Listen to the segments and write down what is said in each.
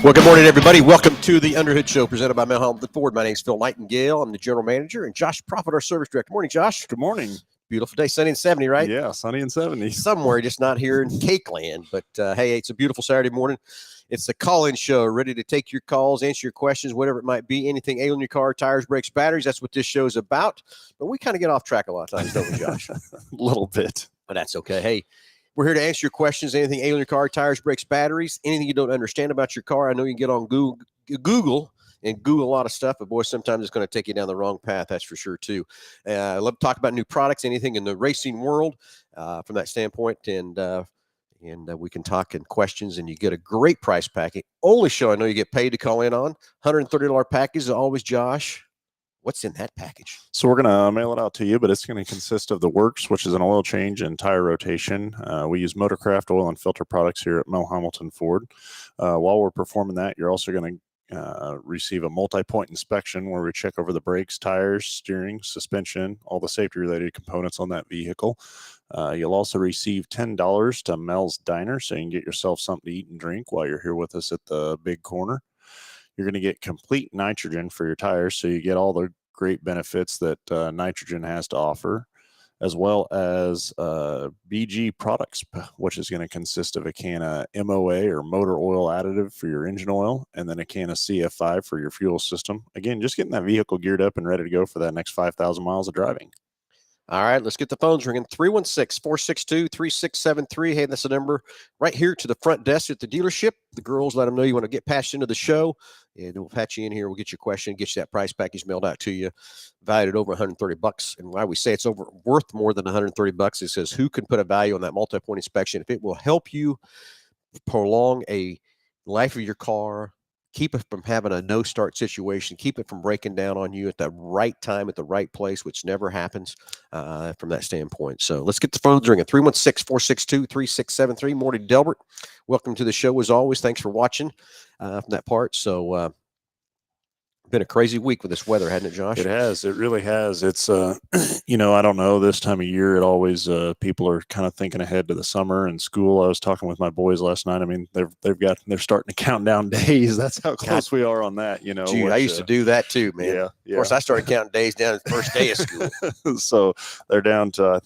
Well, good morning, everybody. Welcome to the Underhood Show presented by Mel Hambelton Ford. My name is Phil Nightingale. I'm the general manager, and Josh Prophet, our service director. Morning, Josh. Good morning. Beautiful day, sunny and 70, right? Yeah, sunny and 70. Somewhere, just not here in Cake Land. But, hey, it's a beautiful Saturday morning. It's a call-in show, ready to take your calls, answer your questions, whatever it might be, anything ailing your car, tires, brakes, batteries. That's what this show is about. But we kind of get off track a lot of times, don't we, Josh? A little bit. But that's okay. Hey, we're here to answer your questions, anything ailing your car, tires, brakes, batteries, anything you don't understand about your car. I know you can get on Google and Google a lot of stuff, but boy, sometimes it's going to take you down the wrong path. That's for sure too. I love to talk about new products, anything in the racing world from that standpoint. And we can talk and questions, and you get a great price package. Only show I know you get paid to call in on. $130 package as always, Josh. What's in that package? So we're going to mail it out to you, but it's going to consist of the works, which is an oil change and tire rotation. We use Motorcraft oil and filter products here at Mel Hambelton Ford. While we're performing that, you're also going to receive a multi-point inspection where we check over the brakes, tires, steering, suspension, all the safety-related components on that vehicle. You'll also receive $10 to Mel's Diner, so you can get yourself something to eat and drink while you're here with us at the big corner. You're going to get complete nitrogen for your tires, so you get all the great benefits that nitrogen has to offer, as well as BG products, which is going to consist of a can of MOA or motor oil additive for your engine oil, and then a can of CF5 for your fuel system. Again, just getting that vehicle geared up and ready to go for that next 5,000 miles of driving. All right, let's get the phones ringing. 316-462-3673. Hey, that's the number right here to the front desk at the dealership. The girls, let them know you want to get passed into the show, and we'll patch you in here. We'll get your question, get you that price package mailed out to you, valued at over $130. And why we say it's worth more than $130, it says who can put a value on that multi-point inspection. If it will help you prolong a life of your car, keep it from having a no-start situation, keep it from breaking down on you at the right time, at the right place, which never happens from that standpoint. So let's get the phones ringing. 316-462-3673. Morning, Delbert. Welcome to the show as always. Thanks for watching from that part. So been a crazy week with this weather, hasn't it, Josh? It has. It really has. It's, I don't know, this time of year, it always, people are kind of thinking ahead to the summer and school. I was talking with my boys last night. I mean, they're starting to count down days. That's how close we are on that, Dude, I used to do that too, man. Yeah. Of course, I started counting days down the first day of school. So they're down to, I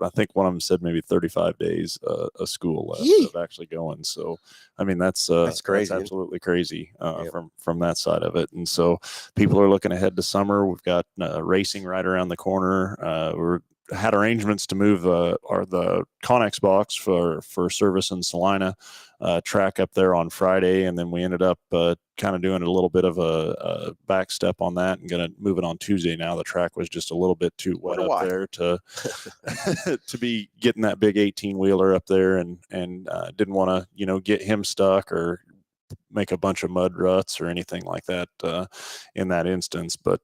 think one of them said maybe 35 days of school left of actually going. So, I mean, that's crazy. That's absolutely crazy from that side of it. And so people are looking ahead to summer. We've got racing right around the corner. We're had arrangements to move the Connex box for service in Salina track up there on Friday, and then we ended up kind of doing a little bit of a back step on that and going to move it on Tuesday. Now the track was just a little bit too wet up there to to be getting that big 18-wheeler up there, and didn't want to get him stuck or make a bunch of mud ruts or anything like that in that instance. But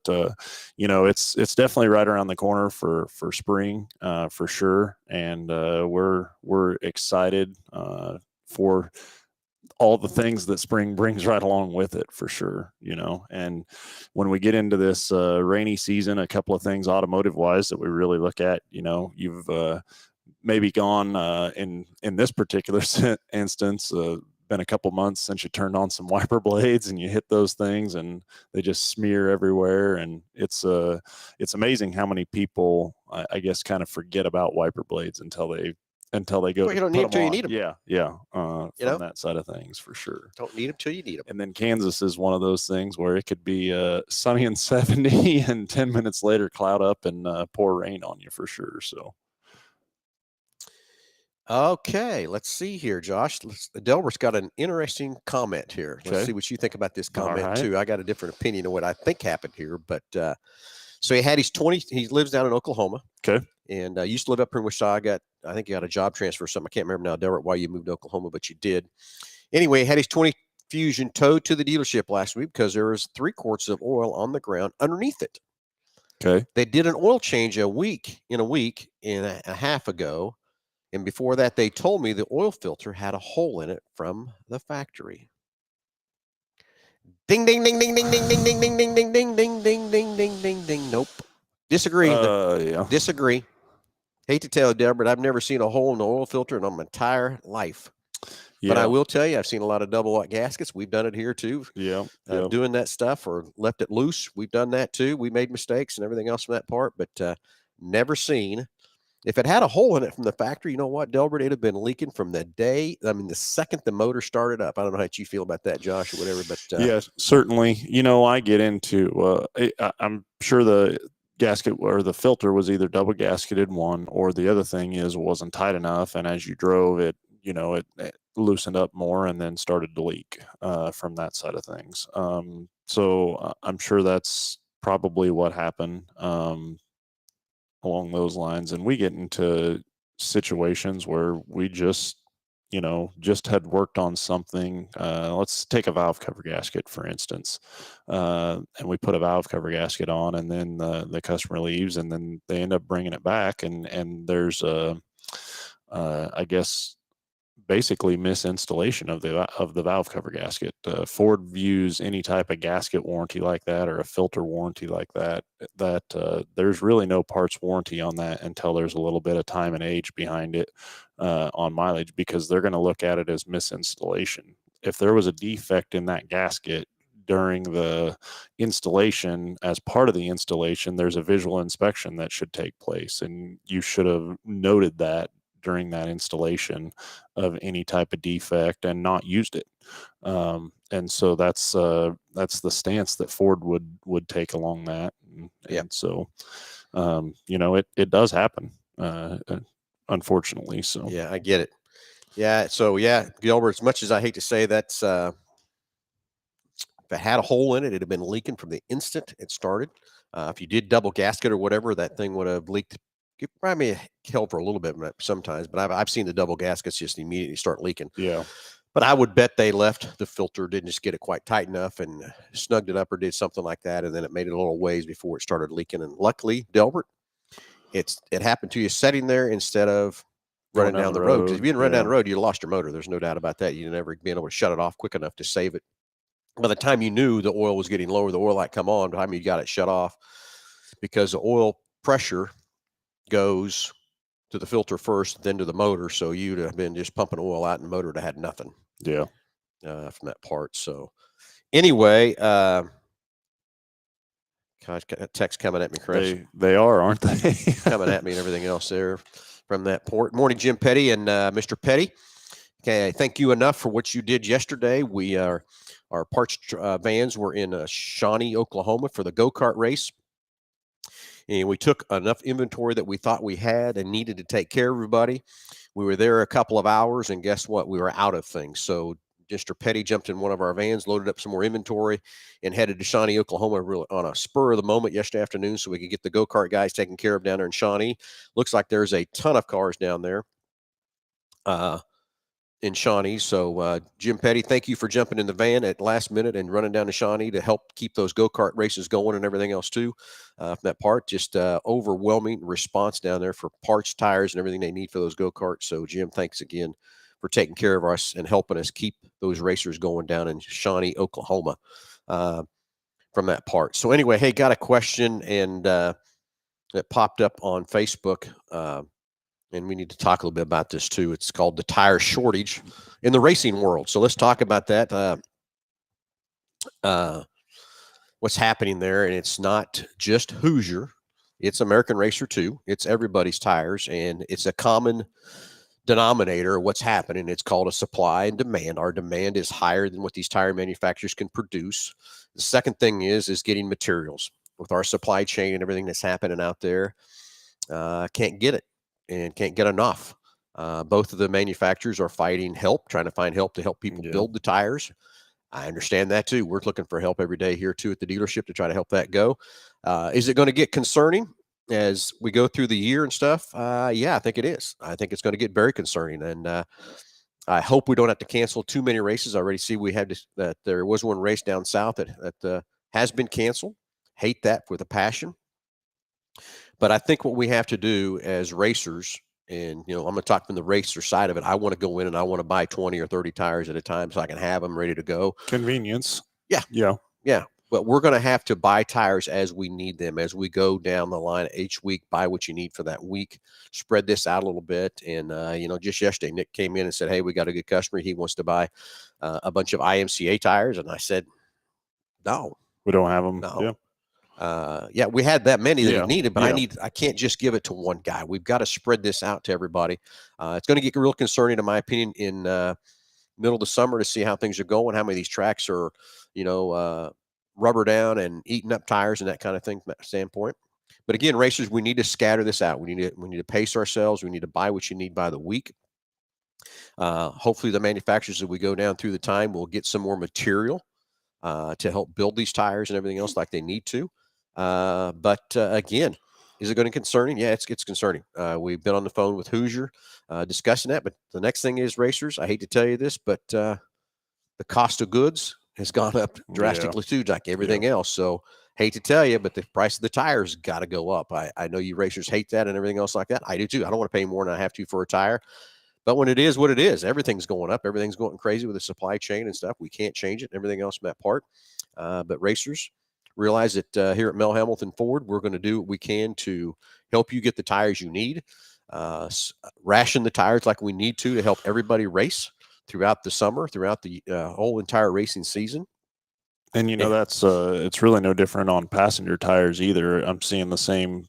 it's definitely right around the corner for spring for sure, and we're excited for all the things that spring brings right along with it for sure. And when we get into this rainy season, a couple of things automotive wise that we really look at, you've maybe gone in this particular instance, been a couple months since you turned on some wiper blades and you hit those things and they just smear everywhere. And it's amazing how many people, I guess, kind of forget about wiper blades until they go. Well, you don't need them till you need them. Yeah. From that side of things for sure. Don't need them till you need them. And then Kansas is one of those things where it could be sunny and 70 and 10 minutes later cloud up and pour rain on you for sure. So. Okay, let's see here, Josh. Delbert's got an interesting comment here. Let's see what you think about this comment too. I got a different opinion of what I think happened here, but so he had his 20. He lives down in Oklahoma. Okay, and used to live up here in Wichita. I think he got a job transfer or something. I can't remember now, Delbert, why you moved to Oklahoma, but you did. Anyway, he had his 20 Fusion towed to the dealership last week because there was 3 quarts of oil on the ground underneath it. Okay, they did an oil change a week and a half ago. And before that, they told me the oil filter had a hole in it from the factory. Ding, ding, ding, ding, ding, ding, ding, ding, ding, ding, ding, ding, ding, ding, ding, ding, ding, ding. Nope. Disagree. Disagree. Hate to tell you, Deborah, but I've never seen a hole in the oil filter in my entire life. But I will tell you, I've seen a lot of double gaskets. We've done it here too. Doing that stuff or left it loose. We've done that too. We made mistakes and everything else from that part, but never seen. If it had a hole in it from the factory, you know what, Delbert, it'd have been leaking from the day. I mean, the second the motor started up. I don't know how you feel about that, Josh, or whatever, but yeah, certainly. You know, I get into. I'm sure the gasket or the filter was either double gasketed one, or the other thing is it wasn't tight enough, and as you drove it, you know, it loosened up more and then started to leak from that side of things. So I'm sure that's probably what happened. Along those lines, and we get into situations where we just had worked on something. Let's take a valve cover gasket, for instance, and we put a valve cover gasket on, and then the customer leaves, and then they end up bringing it back, and there's I guess basically misinstallation of the valve cover gasket. Ford views any type of gasket warranty like that, or a filter warranty like that, there's really no parts warranty on that until there's a little bit of time and age behind it on mileage, because they're going to look at it as misinstallation. If there was a defect in that gasket during the installation, as part of the installation, there's a visual inspection that should take place, and you should have noted that during that installation of any type of defect and not used it. And so that's the stance that Ford would take along that. And so, you know, it does happen, unfortunately. So, yeah, I get it. Yeah. So Gilbert, as much as I hate to say that's, if it had a hole in it, it'd have been leaking from the instant it started. If you did double gasket or whatever, that thing would have leaked. It probably help for a little bit sometimes, but I've seen the double gaskets just immediately start leaking. Yeah. But I would bet they left the filter, didn't just get it quite tight enough and snugged it up or did something like that, and then it made it a little ways before it started leaking. And luckily, Delbert, it happened to you sitting there instead of running down the road. Because if you didn't run down the road, you lost your motor. There's no doubt about that. You'd never been able to shut it off quick enough to save it. By the time you knew the oil was getting lower, the oil light come on, by the time you got it shut off, because the oil pressure goes to the filter first, then to the motor. So you'd have been just pumping oil out and the motor would have had nothing. Yeah. From that part. So anyway, gosh, got a text coming at me, Chris. They are, aren't they? Coming at me and everything else there from that port. Morning, Jim Petty and Mr. Petty. Okay, thank you enough for what you did yesterday. Our parts vans were in Shawnee, Oklahoma for the go-kart race. And we took enough inventory that we thought we had and needed to take care of everybody. We were there a couple of hours, and guess what? We were out of things. So Mr. Petty jumped in one of our vans, loaded up some more inventory, and headed to Shawnee, Oklahoma on a spur of the moment yesterday afternoon so we could get the go-kart guys taken care of down there in Shawnee. Looks like there's a ton of cars down there in Shawnee. So Jim Petty, thank you for jumping in the van at last minute and running down to Shawnee to help keep those go-kart races going and everything else too. From that part, just overwhelming response down there for parts, tires, and everything they need for those go-karts. So Jim, thanks again for taking care of us and helping us keep those racers going down in Shawnee, Oklahoma from that part. So anyway, hey, got a question and that popped up on Facebook. And we need to talk a little bit about this too. It's called the tire shortage in the racing world. So let's talk about that. What's happening there. And it's not just Hoosier. It's American Racer too. It's everybody's tires. And it's a common denominator of what's happening. It's called a supply and demand. Our demand is higher than what these tire manufacturers can produce. The second thing is getting materials. With our supply chain and everything that's happening out there, can't get it. And can't get enough. Both of the manufacturers are trying to find help to help people build the tires. I understand that too. We're looking for help every day here too at the dealership to try to help that go. Is it going to get concerning as we go through the year and stuff? Yeah, I think it is. I think it's going to get very concerning. And I hope we don't have to cancel too many races. I already see that there was one race down south that has been canceled. Hate that with a passion. But I think what we have to do as racers, and, I'm going to talk from the racer side of it. I want to go in and I want to buy 20 or 30 tires at a time so I can have them ready to go. Convenience. Yeah. Yeah. Yeah. But we're going to have to buy tires as we need them, as we go down the line each week. Buy what you need for that week. Spread this out a little bit. And just yesterday, Nick came in and said, "Hey, we got a good customer. He wants to buy a bunch of IMCA tires." And I said, "No, we don't have them." No. Yeah. We had that many that he needed, but I can't just give it to one guy. We've got to spread this out to everybody. It's going to get real concerning, in my opinion, in middle of the summer to see how things are going, how many of these tracks are, rubber down and eating up tires and that kind of thing from that standpoint. But again, racers, we need to scatter this out. We need to pace ourselves. We need to buy what you need by the week. Hopefully the manufacturers, as we go down through the time, will get some more material to help build these tires and everything else like they need to. But again, is it going to concerning? Yeah, it's concerning. We've been on the phone with Hoosier discussing that. But the next thing is, racers, I hate to tell you this, but the cost of goods has gone up drastically too, like everything else. So hate to tell you, but the price of the tires got to go up. I know you racers hate that and everything else like that. I do too. I don't want to pay more than I have to for a tire. But when it is what it is, everything's going up. Everything's going crazy with the supply chain and stuff. We can't change it and everything else from that part. But racers, realize that here at Mel Hambelton Ford, we're going to do what we can to help you get the tires you need. Ration the tires like we need to help everybody race throughout the summer, throughout the whole entire racing season. And that's it's really no different on passenger tires either. I'm seeing the same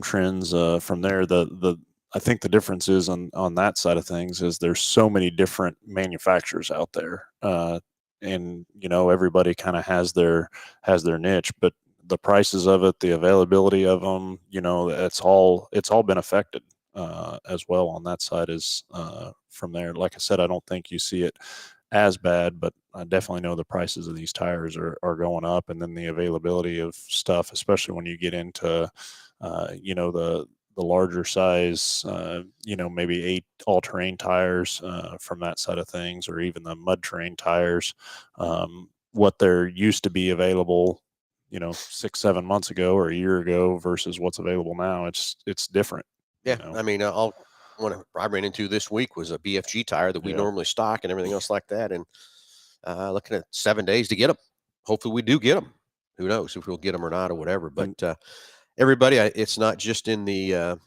trends from there. I think the difference is on that side of things is there's so many different manufacturers out there, and everybody kind of has their niche, but the prices of it, the availability of them, it's all been affected as well on that side. Is from there. Like I said, I don't think you see it as bad, but I definitely know the prices of these tires are going up, and then the availability of stuff, especially when you get into the larger size, maybe 8 all-terrain tires from that side of things, or even the mud terrain tires, what there used to be available, 6-7 months ago or a year ago versus what's available now. It's different. Yeah. I mean, one I ran into this week was a BFG tire that we normally stock and everything else like that. And looking at 7 days to get them. Hopefully we do get them. Who knows if we'll get them or not or whatever. But everybody, it's not just in the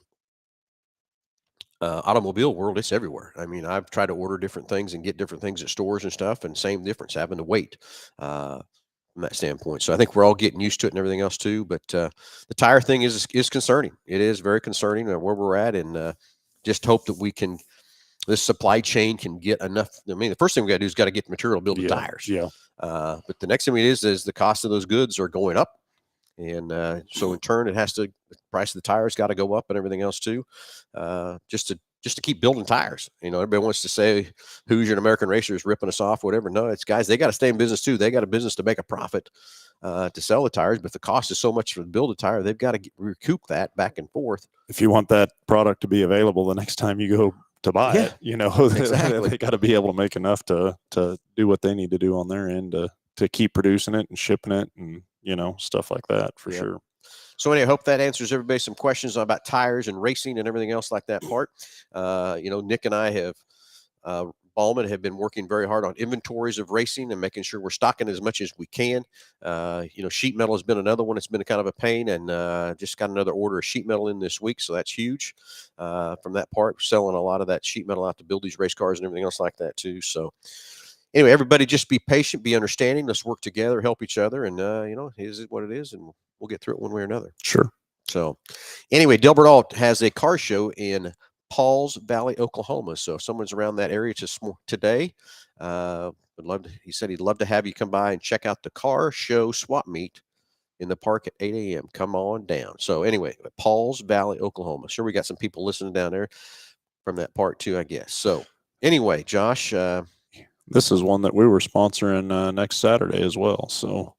automobile world, it's everywhere. I mean, I've tried to order different things and get different things at stores and stuff, and same difference, having to wait from that standpoint. So I think we're all getting used to it and everything else too. But the tire thing is concerning. It is very concerning where we're at, and just hope that this supply chain can get enough. I mean, the first thing we got to do is got to get the material to build the tires. Yeah. But the next thing is the cost of those goods are going up. And so in turn, the price of the tires got to go up and everything else too, just to keep building tires. Everybody wants to say Hoosier and American Racer is ripping us off, whatever. No, it's guys, they got to stay in business too. They got a business to make a profit to sell the tires, but the cost is so much for to build a tire. They've got to recoup that back and forth. If you want that product to be available the next time you go to buy it, exactly. They got to be able to make enough to do what they need to do on their end to keep producing it and shipping it and stuff like that for sure. So anyway, I hope that answers everybody some questions about tires and racing and everything else like that part. Nick and I have Ballman have been working very hard on inventories of racing and making sure we're stocking as much as we can. Sheet metal has been another one. It's been a kind of a pain, and just got another order of sheet metal in this week, so that's huge from that part. We're selling a lot of that sheet metal out to build these race cars and everything else like that too. So anyway, everybody just be patient, be understanding. Let's work together, help each other, and is it what it is, and we'll get through it one way or another. Sure. So anyway, Delbert Alt has a car show in Pauls Valley, Oklahoma. So if someone's around that area today, he said he'd love to have you come by and check out the car show swap meet in the park at 8 a.m. Come on down. So anyway, Pauls Valley, Oklahoma. Sure, we got some people listening down there from that part too, I guess. So anyway, Josh, this is one that we were sponsoring next Saturday as well. So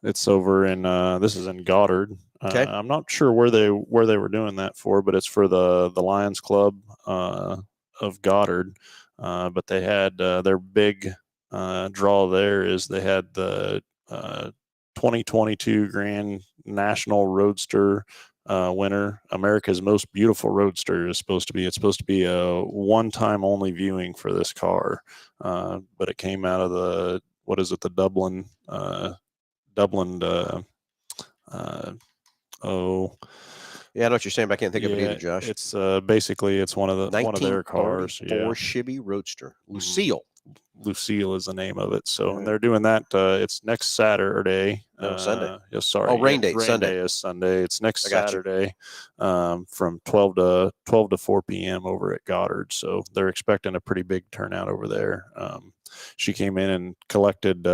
it's over in this is in Goddard. Okay. I'm not sure where they were doing that for, but it's for the Lions Club of Goddard. But they had their big draw there is they had the 2022 Grand National Roadster winner. America's Most Beautiful Roadster is supposed to be a one-time only viewing for this car. But it came out of the Dublin Dublin. Yeah, I know what you're saying, but I can't think of it either, Josh. It's basically it's one of their cars. Yeah. Chevy Roadster. Lucille. Lucille is the name of it. So and they're doing that. It's next Saturday. No, Sunday. Yes, sorry. Oh, rain date. Rain Sunday. day is Sunday. It's next Saturday, from 12 to 4 p.m. over at Goddard. So they're expecting a pretty big turnout over there. She came in and collected.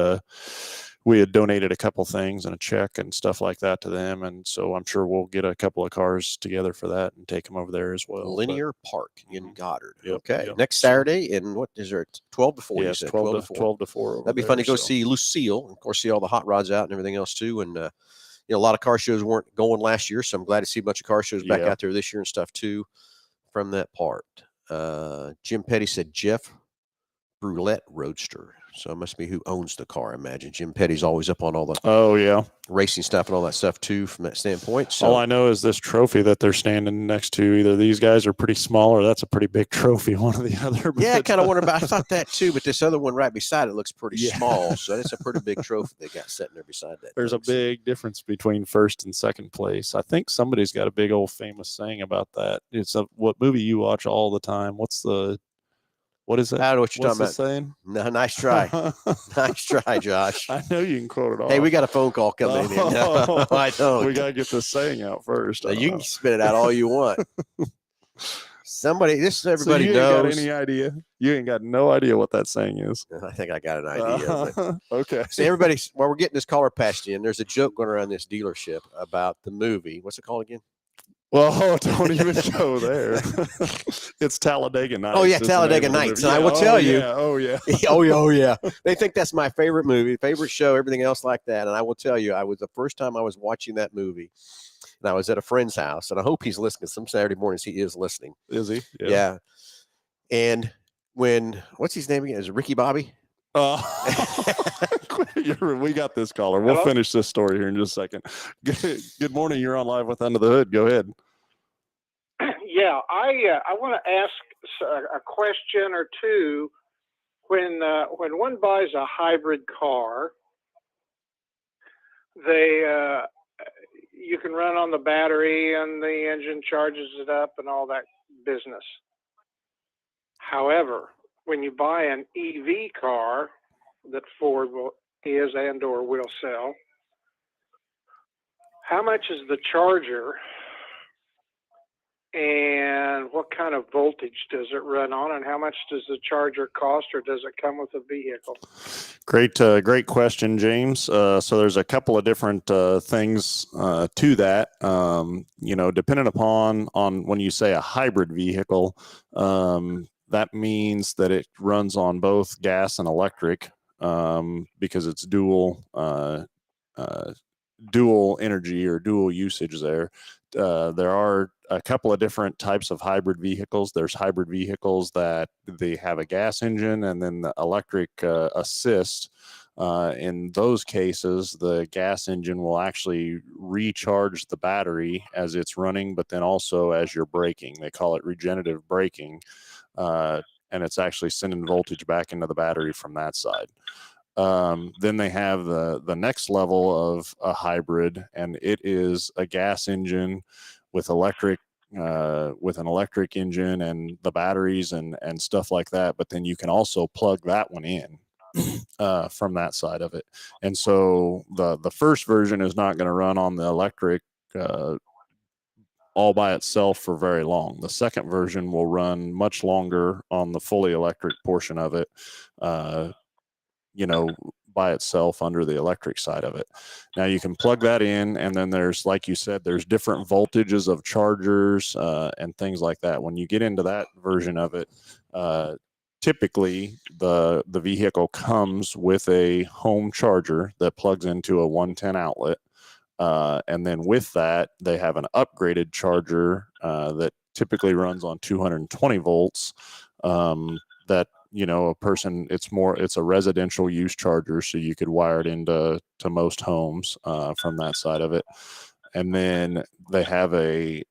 We had donated a couple things and a check and stuff like that to them. And so I'm sure we'll get a couple of cars together for that and take them over there as well. Linear Park in Goddard. Yep, okay. Yep. Next Saturday, and what is there? 12 to 4. Yes, 12 to 4. That'd be fun to go see Lucille, and of course, see all the hot rods out and everything else too. And, a lot of car shows weren't going last year. So I'm glad to see a bunch of car shows back out there this year and stuff too from that part. Jim Petty said Jeff Brulette Roadster. So it must be who owns the car, I imagine. Jim Petty's always up on all the racing stuff and all that stuff too from that standpoint. So all I know is this trophy that they're standing next to, either these guys are pretty small or that's a pretty big trophy, one or the other. Yeah, I kind of wonder about I thought that too, but this other one right beside it looks pretty small. So it's a pretty big trophy they got sitting there beside that. There's a big difference between first and second place. I think somebody's got a big old famous saying about that. It's what movie you watch all the time. What is that? I don't know what you're talking about. Saying? No, nice try. Nice try, Josh. I know you can quote it all. Hey, we got a phone call coming in. No, I don't. We got to get this saying out first. You can spit it out all you want. Everybody so you knows. Ain't got any idea? You ain't got no idea what that saying is. I think I got an idea. Okay. See, everybody, while we're getting this caller patched in, there's a joke going around this dealership about the movie. What's it called again? Well, don't even go there. It's Talladega Nights. Oh, yeah, Talladega Nights. And I will tell you. Oh, yeah. Oh, yeah. They think that's my favorite movie, favorite show, everything else like that. And I will tell you, the first time I was watching that movie, and I was at a friend's house, and I hope he's listening. Some Saturday mornings he is listening. Is he? Yeah. And what's his name again? Is it Ricky Bobby? We got this caller. We'll finish this story here in just a second. Good morning. You're on Live with Under the Hood. Go ahead. Yeah, I want to ask a question or two. When one buys a hybrid car, you can run on the battery and the engine charges it up and all that business. However, when you buy an EV car that Ford is and or will sell, how much is the charger and what kind of voltage does it run on, and how much does the charger cost, or does it come with a vehicle? Great question, James. So there's a couple of different things to that. Depending upon when you say a hybrid vehicle, that means that it runs on both gas and electric, because it's dual energy or dual usage there. There are a couple of different types of hybrid vehicles. There's hybrid vehicles that they have a gas engine and then the electric assist. In those cases, the gas engine will actually recharge the battery as it's running, but then also as you're braking. They call it regenerative braking, and it's actually sending voltage back into the battery from that side. Then they have the next level of a hybrid, and it is a gas engine with an electric engine and the batteries and stuff like that. But then you can also plug that one in from that side of it. And so the first version is not going to run on the electric all by itself for very long. The second version will run much longer on the fully electric portion of it, by itself under the electric side of it. Now you can plug that in, and then there's, like you said, there's different voltages of chargers and things like that. When you get into that version of it, typically the vehicle comes with a home charger that plugs into a 110 outlet. And then with that, they have an upgraded charger that typically runs on 220 volts that a person, it's a residential use charger, so you could wire it into most homes from that side of it. And then they have a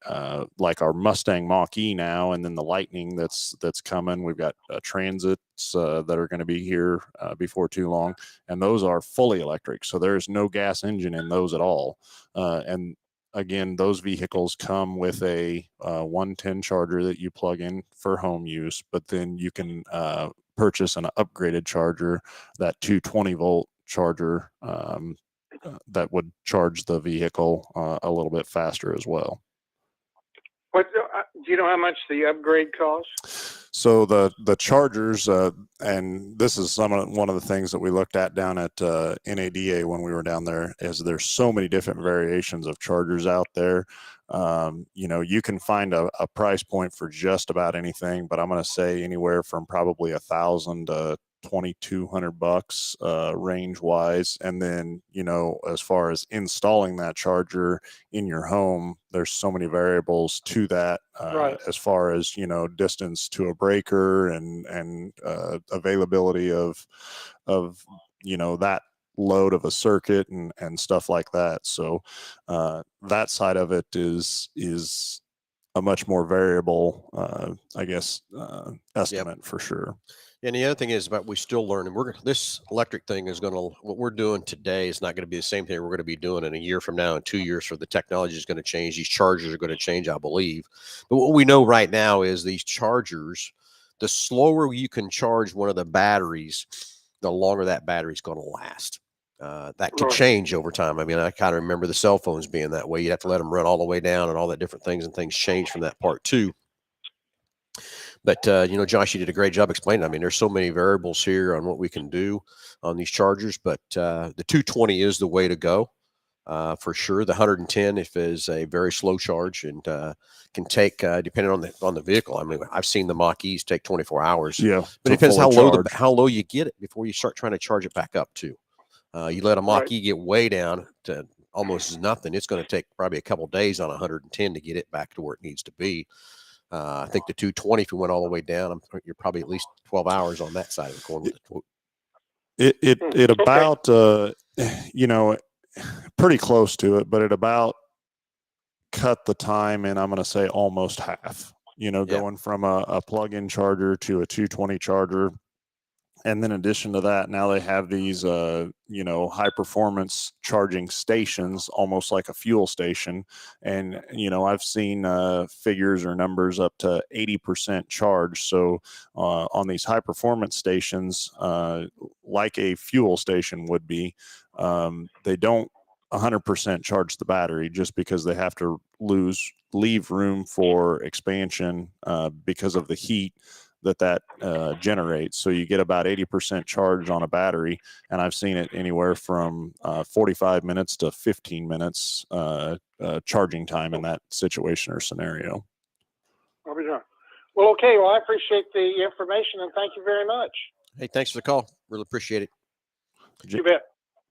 like our Mustang Mach-E now, and then the Lightning that's coming. We've got Transits that are going to be here before too long, and those are fully electric. So there's no gas engine in those at all. And again, those vehicles come with a 110 charger that you plug in for home use, but then you can purchase an upgraded charger, that 220 volt charger that would charge the vehicle a little bit faster as well. What do you know how much the upgrade costs? So the chargers, and this is one of the things that we looked at down at NADA when we were down there, is there's so many different variations of chargers out there. You can find a price point for just about anything, but I'm going to say anywhere from probably $1,000 to $2,200 range wise. And then, as far as installing that charger in your home, there's so many variables to that, right, as far as, distance to a breaker and availability of that load of a circuit and stuff like that. So that side of it is a much more variable, estimate for sure. And the other thing is about, we still learning. This electric thing is going to, what we're doing today is not going to be the same thing we're going to be doing in a year from now and 2 years. For the technology is going to change. These chargers are going to change, I believe. But what we know right now is these chargers, the slower you can charge one of the batteries, the longer that battery is going to last. That can change over time. I mean, I kind of remember the cell phones being that way. You'd have to let them run all the way down and all that different things, and things change from that part too. But, Josh, you did a great job explaining. I mean, there's so many variables here on what we can do on these chargers, but the 220 is the way to go for sure. The 110, if is a very slow charge, and can take, depending on the vehicle. I mean, I've seen the Mach-E's take 24 hours. Yeah, but it depends how low you get it before you start trying to charge it back up too. You let a Mach-E get way down to almost nothing, it's going to take probably a couple of days on 110 to get it back to where it needs to be. I think the 220, if you went all the way down, you're probably at least 12 hours on that side of the coin. It about, pretty close to it, but it about cut the time in, I'm going to say almost half, going from a plug-in charger to a 220 charger. And then in addition to that, now they have these, high performance charging stations, almost like a fuel station. And, I've seen figures or numbers up to 80% charge. So on these high performance stations, like a fuel station would be, they don't 100% charge the battery, just because they have to leave room for expansion because of the heat that generates. So you get about 80% charge on a battery, and I've seen it anywhere from 45 minutes to 15 minutes charging time in that situation or scenario. I'll be done. Well, okay. Well, I appreciate the information, and thank you very much. Hey, thanks for the call. Really appreciate it. You bet.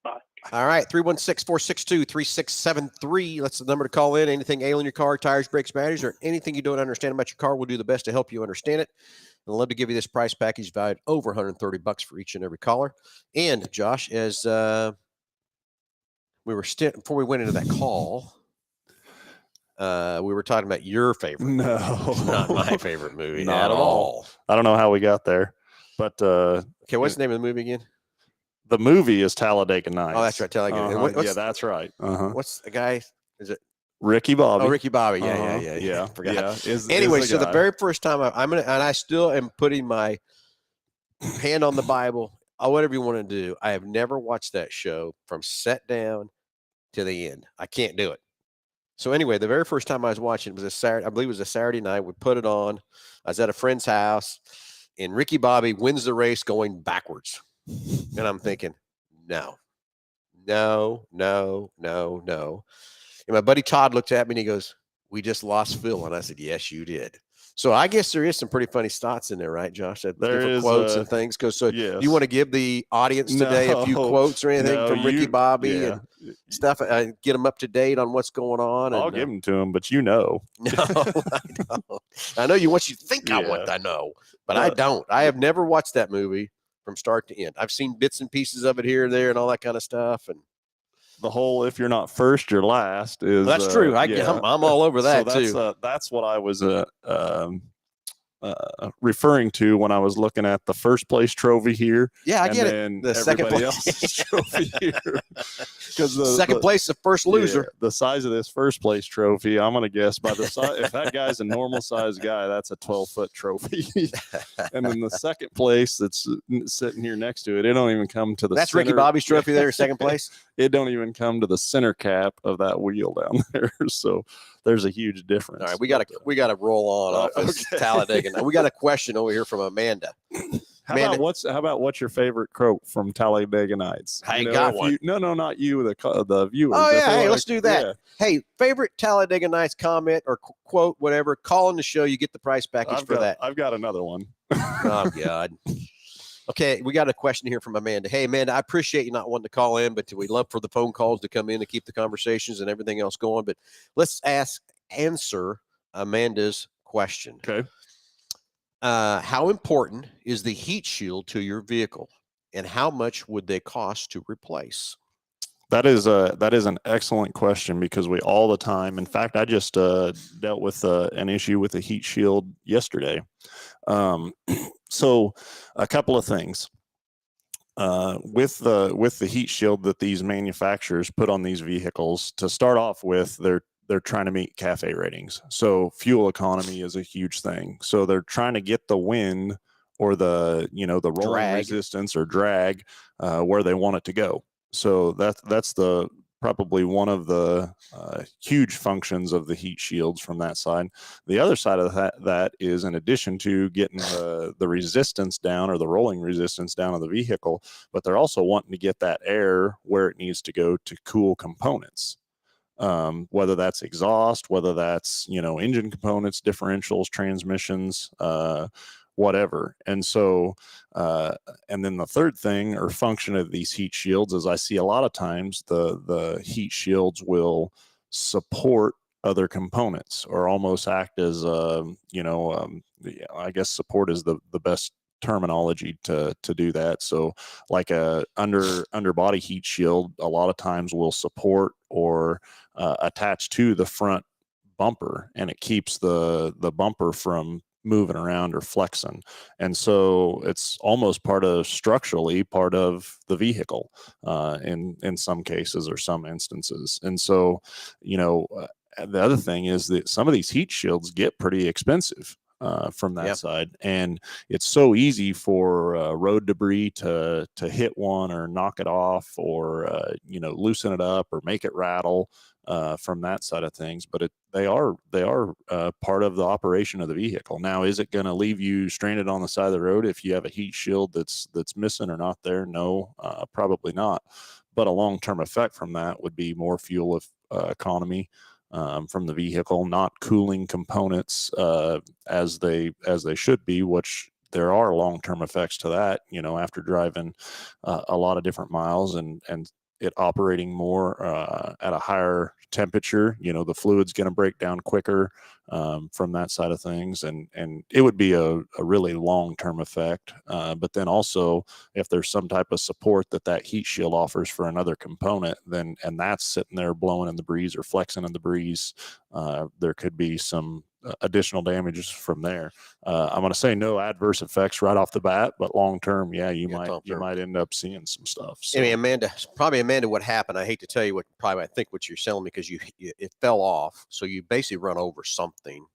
Bye. All right, 316-462-3673. That's the number to call in. Anything ailing your car, tires, brakes, batteries, or anything you don't understand about your car, we'll do the best to help you understand it. And I'd love to give you this price package valued over $130 for each and every caller. And Josh, as we were before we went into that call, we were talking about your favorite. No, it's not my favorite movie. Not at all. I don't know how we got there, but okay. What's the name of the movie again? The movie is Talladega Nights. Oh, that's right. Talladega. Yeah, that's right. What's the guy? Is it Ricky Bobby? Oh, Ricky Bobby. Yeah. Forgot. Yeah. Anyway, so the very first time I'm gonna, and I still am putting my hand on the Bible, whatever you want to do. I have never watched that show from set down to the end. I can't do it. So anyway, the very first time I was watching it was a Saturday. I believe it was a Saturday night. We put it on. I was at a friend's house, and Ricky Bobby wins the race going backwards. And I'm thinking, no. And my buddy Todd looked at me and he goes, "We just lost Phil." And I said, "Yes, you did." So I guess there is some pretty funny thoughts in there, right, Josh? There is quotes and things. So yes. You want to give the audience today a few quotes or anything from Ricky Bobby and stuff? Get them up to date on what's going on. I'll give them to them, but No, I don't. I know you want you to think I want to know, but I don't. I have never watched that movie from start to end. I've seen bits and pieces of it here and there and all that kind of stuff. And the whole if you're not first, you're last is that's true. I'm all over that so too. That's what I was referring to when I was looking at the first place trophy here. Yeah, I get it. The second place else's trophy here. Because the second place is the first loser. Yeah, the size of this first place trophy, I'm gonna guess by the size. If that guy's a normal sized guy, that's a 12-foot trophy. And then the second place that's sitting here next to it, it don't even come to the. That's center. Ricky Bobby's trophy there, second place. It don't even come to the center cap of that wheel down there. So there's a huge difference. All right, we gotta roll on off this Talladega. Now, we got a question over here from Amanda. How about what's your favorite quote from Talladega Nights? I got one. No, not you, the viewers. Oh yeah, hey, let's do that. Yeah. Hey, favorite Talladega Nights comment or quote, whatever. Call in the show, you get the price package for that. I've got another one. Oh God. Okay, we got a question here from Amanda. Hey, Amanda, I appreciate you not wanting to call in, but we love for the phone calls to come in to keep the conversations and everything else going. But let's answer Amanda's question. Okay. How important is the heat shield to your vehicle, and how much would they cost to replace? That is an excellent question, because we all the time. In fact, I just dealt with an issue with a heat shield yesterday. So a couple of things with the heat shield that these manufacturers put on these vehicles. To start off with, they're trying to meet CAFE ratings. So fuel economy is a huge thing. So they're trying to get the wind or the rolling resistance or drag where they want it to go. So that's probably one of the huge functions of the heat shields from that side. The other side of that is, in addition to getting the resistance down or the rolling resistance down of the vehicle, but they're also wanting to get that air where it needs to go to cool components. Whether that's exhaust, whether that's, engine components, differentials, transmissions, whatever. And so, and then the third thing or function of these heat shields is, I see a lot of times the heat shields will support other components, or almost act as, I guess support is the best terminology to do that. So like a underbody heat shield a lot of times will support or attach to the front bumper, and it keeps the bumper from moving around or flexing. And so it's almost structurally part of the vehicle in some cases or some instances. And so, the other thing is that some of these heat shields get pretty expensive from that side, and it's so easy for road debris to hit one or knock it off, or loosen it up or make it rattle from that side of things. But they are part of the operation of the vehicle. Now, is it going to leave you stranded on the side of the road if you have a heat shield that's missing or not there? No, probably not. But a long-term effect from that would be more fuel economy from the vehicle, not cooling components as they should be, which there are long-term effects to that, after driving a lot of different miles and it operating more at a higher temperature. The fluid's going to break down quicker from that side of things, and it would be a really long-term effect. But then also, if there's some type of support that heat shield offers for another component, and that's sitting there blowing in the breeze or flexing in the breeze, there could be some additional damages from there. I'm going to say no adverse effects right off the bat, but long term, you might end up seeing some stuff. So. Amanda, what happened? I hate to tell you I think what you're telling me, because it fell off, so you basically run over something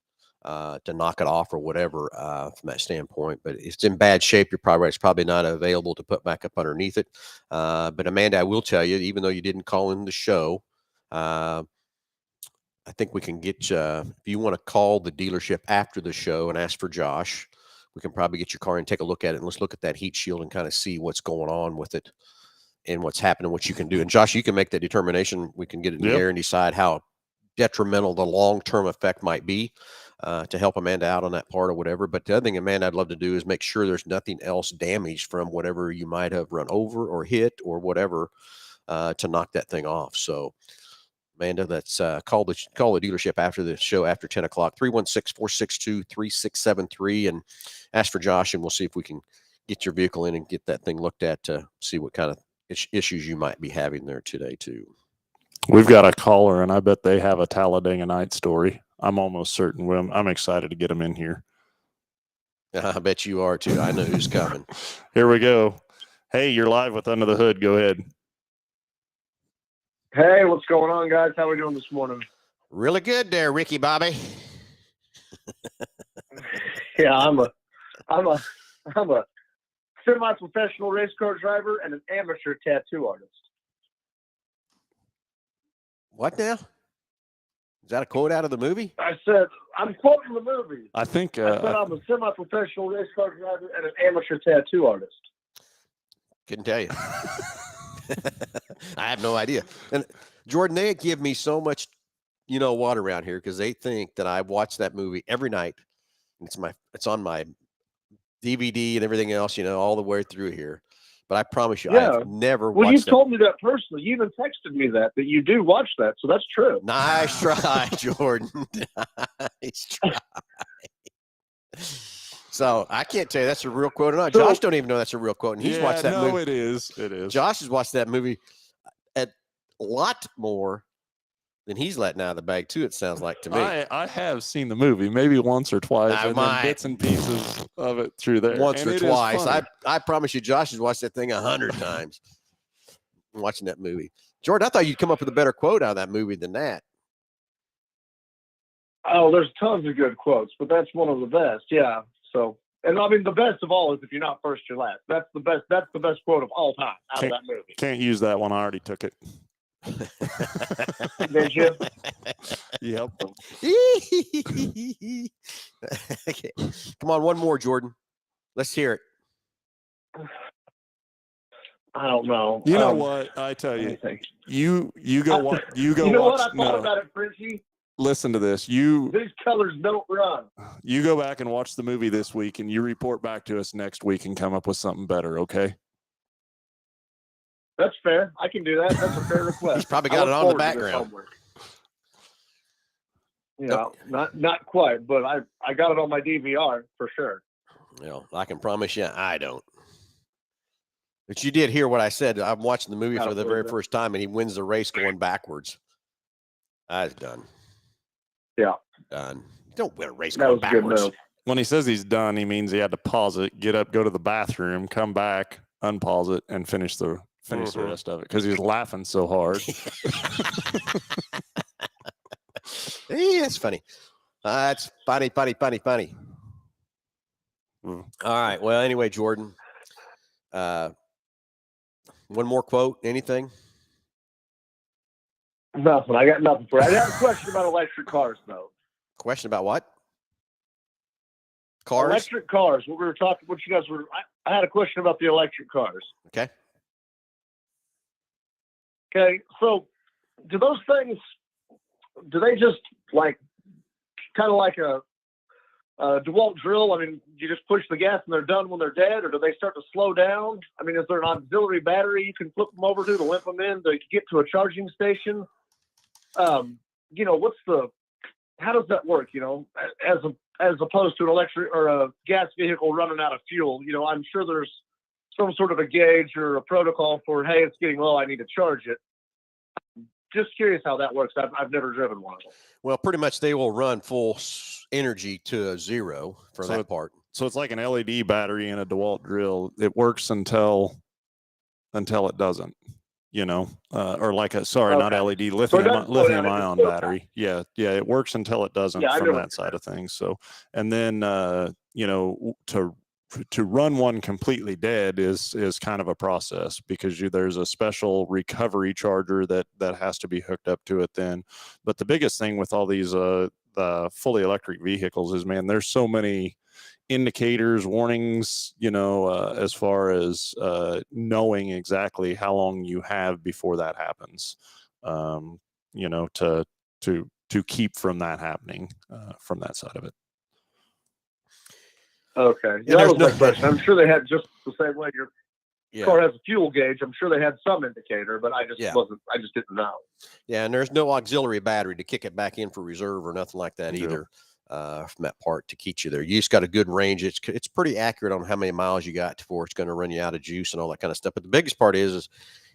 to knock it off or whatever from that standpoint. But it's in bad shape. You're probably right. It's probably not available to put back up underneath it. But Amanda, I will tell you, even though you didn't call in the show, I think we can get you, if you want to call the dealership after the show and ask for Josh, we can probably get your car and take a look at it, and let's look at that heat shield and kind of see what's going on with it and what's happening, what you can do. And Josh, you can make that determination. We can get it in the air and decide how detrimental the long-term effect might be to help Amanda out on that part or whatever. But the other thing, Amanda, I'd love to do is make sure there's nothing else damaged from whatever you might have run over or hit or whatever to knock that thing off. So Amanda, that's call the dealership after the show after 10 o'clock, 316-462-3673, and ask for Josh, and we'll see if we can get your vehicle in and get that thing looked at to see what kind of issues you might be having there today too. We've got a caller, and I bet they have a Talladega Nights story. I'm almost certain. I'm excited to get them in here. I bet you are too. I know who's coming. Here we go. Hey, you're live with Under the Hood. Go ahead. Hey, what's going on, guys? How are we doing this morning? Really good there, Ricky Bobby. Yeah, I'm a semi-professional race car driver and an amateur tattoo artist. What now? Is that a quote out of the movie? I said, I'm quoting the movie. I think I said I'm a semi-professional race car driver and an amateur tattoo artist. Couldn't tell you. I have no idea. And Jordan, they give me so much, water around here because they think that I watch that movie every night. And it's on my DVD and everything else, all the way through here. But I promise you, I've never watched. Well, you told me that personally. You even texted me that you do watch that, so that's true. Nice try, Jordan. Nice try. So I can't tell you that's a real quote or not. Josh don't even know that's a real quote, and he's watched that movie. No, it is. It is. Josh has watched that movie a lot more than he's letting out of the bag too. It sounds like to me. I have seen the movie maybe once or twice, and then bits and pieces of it through there. Once or twice. I promise you, Josh has watched that thing 100 times. Watching that movie, Jordan. I thought you'd come up with a better quote out of that movie than that. Oh, there's tons of good quotes, but that's one of the best. Yeah. So, and I mean, the best of all is if you're not first, you're last. That's the best. That's the best quote of all time out of that movie. Can't use that one. I already took it. Did you? Yep. Okay. Come on, one more, Jordan. Let's hear it. I don't know. You know what? I tell you, you go watch. You go you know watch. What I thought about it, Frenchie? Listen to this. These colors don't run. You go back and watch the movie this week, and you report back to us next week and come up with something better. Okay? That's fair. I can do that. That's a fair request. He's probably got it on the background. Yeah, not quite, but I got it on my DVR for sure. Well, I can promise you, I don't. But you did hear what I said. I'm watching the movie for the very first time, and he wins the race going backwards. I was done. Yeah, done. You don't win a race going backwards. When he says he's done, he means he had to pause it, get up, go to the bathroom, come back, unpause it, and finish the rest of it because he was laughing so hard. Yeah, it's funny. That's funny. All right. Well, anyway, Jordan. One more quote. Anything? Nothing. I got nothing for you. I had a question about electric cars, though. Question about what? Cars? Electric cars. What we were talking. What you guys were. I had a question about the electric cars. Okay. Okay. So, do those things? Do they just kind of like a DeWalt drill? I mean, you just push the gas and they're done when they're dead, or do they start to slow down? I mean, is there an auxiliary battery you can flip them over to limp them in to get to a charging station? How does that work? As opposed to an electric or a gas vehicle running out of fuel, I'm sure there's some sort of a gauge or a protocol for, hey, it's getting low, I need to charge it. Just curious how that works. I've never driven one of them. Well, pretty much they will run full energy to zero for that part. So it's like an LED battery in a DeWalt drill. It works until it doesn't, or like not LED, lithium ion battery. Yeah. It works until it doesn't from that side of things. So, and then, to run one completely dead is kind of a process because there's a special recovery charger that has to be hooked up to it then. But the biggest thing with all these fully electric vehicles is, man, there's so many indicators, warnings, as far as knowing exactly how long you have before that happens, to keep from that happening from that side of it. Okay. Yeah, that was my question. I'm sure they had just the same way your car has a fuel gauge. I'm sure they had some indicator, but I just didn't know. Yeah, and there's no auxiliary battery to kick it back in for reserve or nothing like that either from that part to keep you there. You just got a good range. It's pretty accurate on how many miles you got before it's going to run you out of juice and all that kind of stuff. But the biggest part is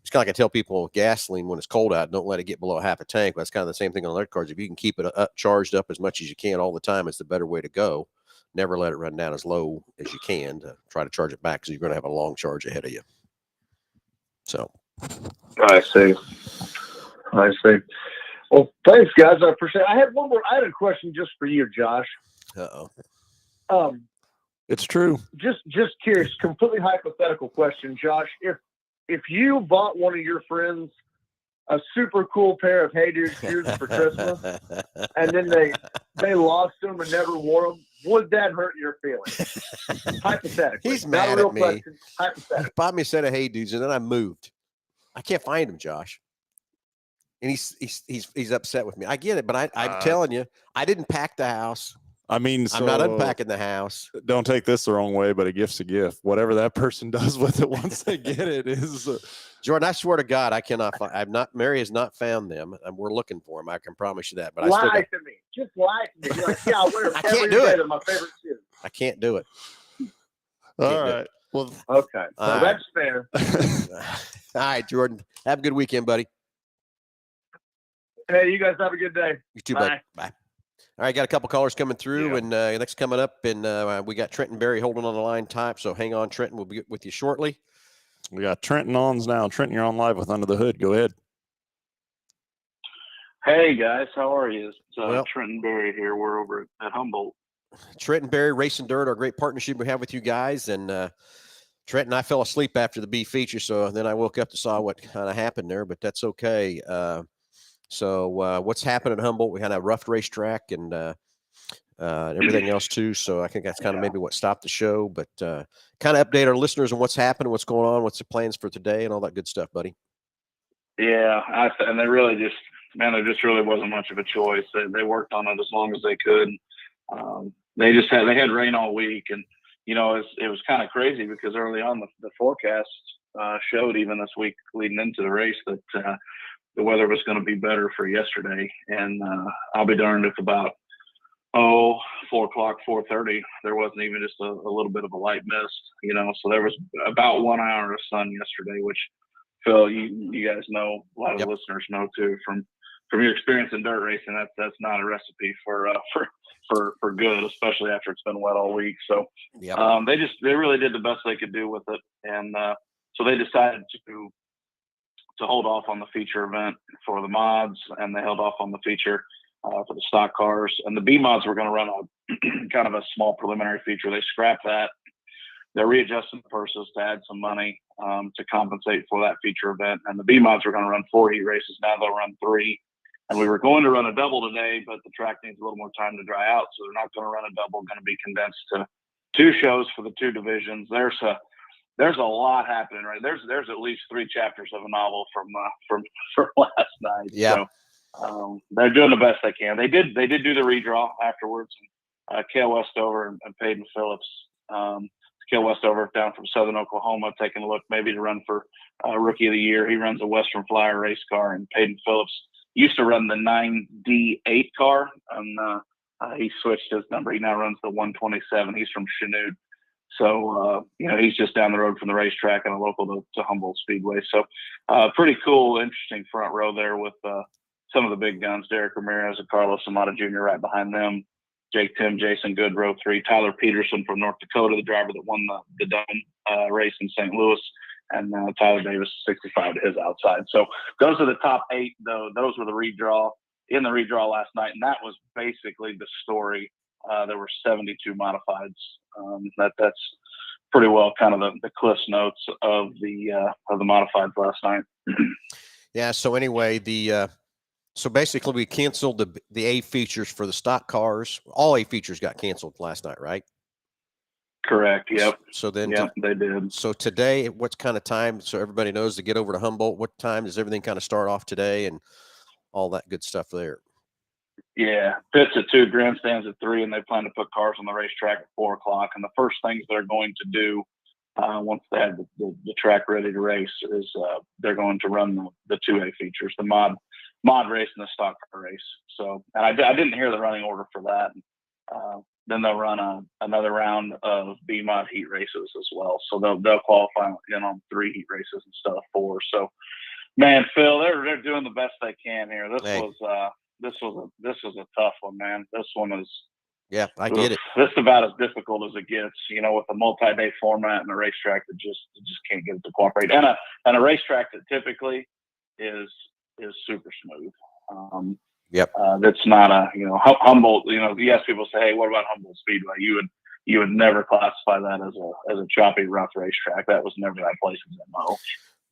it's kind of like I tell people with gasoline when it's cold out, don't let it get below half a tank. That's kind of the same thing on electric cars. If you can keep it charged up as much as you can all the time, it's the better way to go. Never let it run down as low as you can to try to charge it back, because you're going to have a long charge ahead of you. So. I see. Well, thanks, guys. I appreciate it. I had a question just for you, Josh. It's true. Just curious, completely hypothetical question, Josh. If you bought one of your friends a super cool pair of Hey Dude shoes for Christmas, and then they lost them and never wore them, would that hurt your feelings? Hypothetically. He's mad at me. Hypothetically. He bought me a set of Hey Dudes, and then I moved. I can't find him, Josh. And he's upset with me. I get it, but I'm telling you, I didn't pack the house. I mean, I'm not unpacking the house. Don't take this the wrong way, but a gift's a gift. Whatever that person does with it once they get it is. Jordan, I swear to God, I cannot find. Mary has not found them, and we're looking for them. I can promise you that. But lie to me. Just lie to me. You're like, yeah, I wear them every day. They're my favorite shoes. I can't do it. All right. Well, okay. So that's fair. All right, Jordan. Have a good weekend, buddy. Hey, you guys have a good day. You too, buddy. Bye. All right, got a couple callers coming through, and next coming up, and we got Trenton Berry holding on the line type. So hang on, Trenton. We'll be with you shortly. We got Trenton ons now. Trenton, you're on live with Under the Hood. Go ahead. Hey guys, how are you? It's Trenton Berry here. We're over at Humboldt. Trenton Berry Racing Dirt, our great partnership we have with you guys, and Trenton, I fell asleep after the B feature, so then I woke up to saw what kind of happened there, but that's okay. So what's happened at Humboldt? We had a rough racetrack and everything else too. So I think that's kind of maybe what stopped the show, but kind of update our listeners on what's happened, what's going on, what's the plans for today, and all that good stuff, buddy. Yeah, and they really there just really wasn't much of a choice. They worked on it as long as they could. They had rain all week, and it was kind of crazy because early on the forecast showed even this week leading into the race that the weather was going to be better for yesterday. And I'll be darned if about 4:30 there wasn't even just a little bit of a light mist. So there was about 1 hour of sun yesterday, which Phil, you guys know, a lot of the listeners know too from your experience in dirt racing. That's not a recipe for good, especially after it's been wet all week. So they really did the best they could do with it, and so they decided to hold off on the feature event for the mods, and they held off on the feature for the stock cars. And the B mods were going to run a kind of a small preliminary feature. They scrapped that. They're readjusting the purses to add some money to compensate for that feature event. And the B mods were going to run 4 heat races. Now they'll run 3. And we were going to run a double today, but the track needs a little more time to dry out, so they're not going to run a double. Going to be condensed to 2 shows for the 2 divisions. There's a lot happening, right? There's at least 3 chapters of a novel from last night. Yeah. So they're doing the best they can. They did do the redraw afterwards. Cale Westover and Peyton Phillips. Cale Westover down from Southern Oklahoma, taking a look maybe to run for Rookie of the Year. He runs a Western Flyer race car, and Peyton Phillips used to run the 9D8 car, and he switched his number. He now runs the 127. He's from Chanute. So, he's just down the road from the racetrack and a local to Humboldt Speedway. So pretty cool, interesting front row there with some of the big guns, Derek Ramirez and Carlos Amata Jr. right behind them. Jake Tim, Jason Good, row 3. Tyler Peterson from North Dakota, the driver that won the Dome race in St. Louis. And Tyler Davis, 65 to his outside. So those are the top 8, though. Those were the redraw last night. And that was basically the story. There were 72 modifieds. That's pretty well kind of the Cliff's notes of the modifieds last night. Yeah. So anyway, so basically we canceled the A features for the stock cars. All A features got canceled last night, right? Correct. Yep. So then, they did. So today, what's kind of time? So everybody knows to get over to Humboldt. What time does everything kind of start off today, and all that good stuff there? Yeah, pits at 2, grandstands at 3, and they plan to put cars on the racetrack at 4 o'clock. And the first things they're going to do once they have the track ready to race is they're going to run the 2A features, the mod race and the stock car race. So, and I didn't hear the running order for that. then they'll run another round of B-Mod heat races as well. So they'll qualify on 3 heat races instead of 4. So, man, Phil, they're doing the best they can here. This was a tough one, man. This one is. Yeah, I get it. This is about as difficult as it gets, with a multi-day format and a racetrack that just can't get it to cooperate, and a racetrack that typically is super smooth. Yep. That's not Humboldt. Yes, people say, hey, what about Humboldt Speedway? You would never classify that as a choppy, rough racetrack. That was never that place's MO.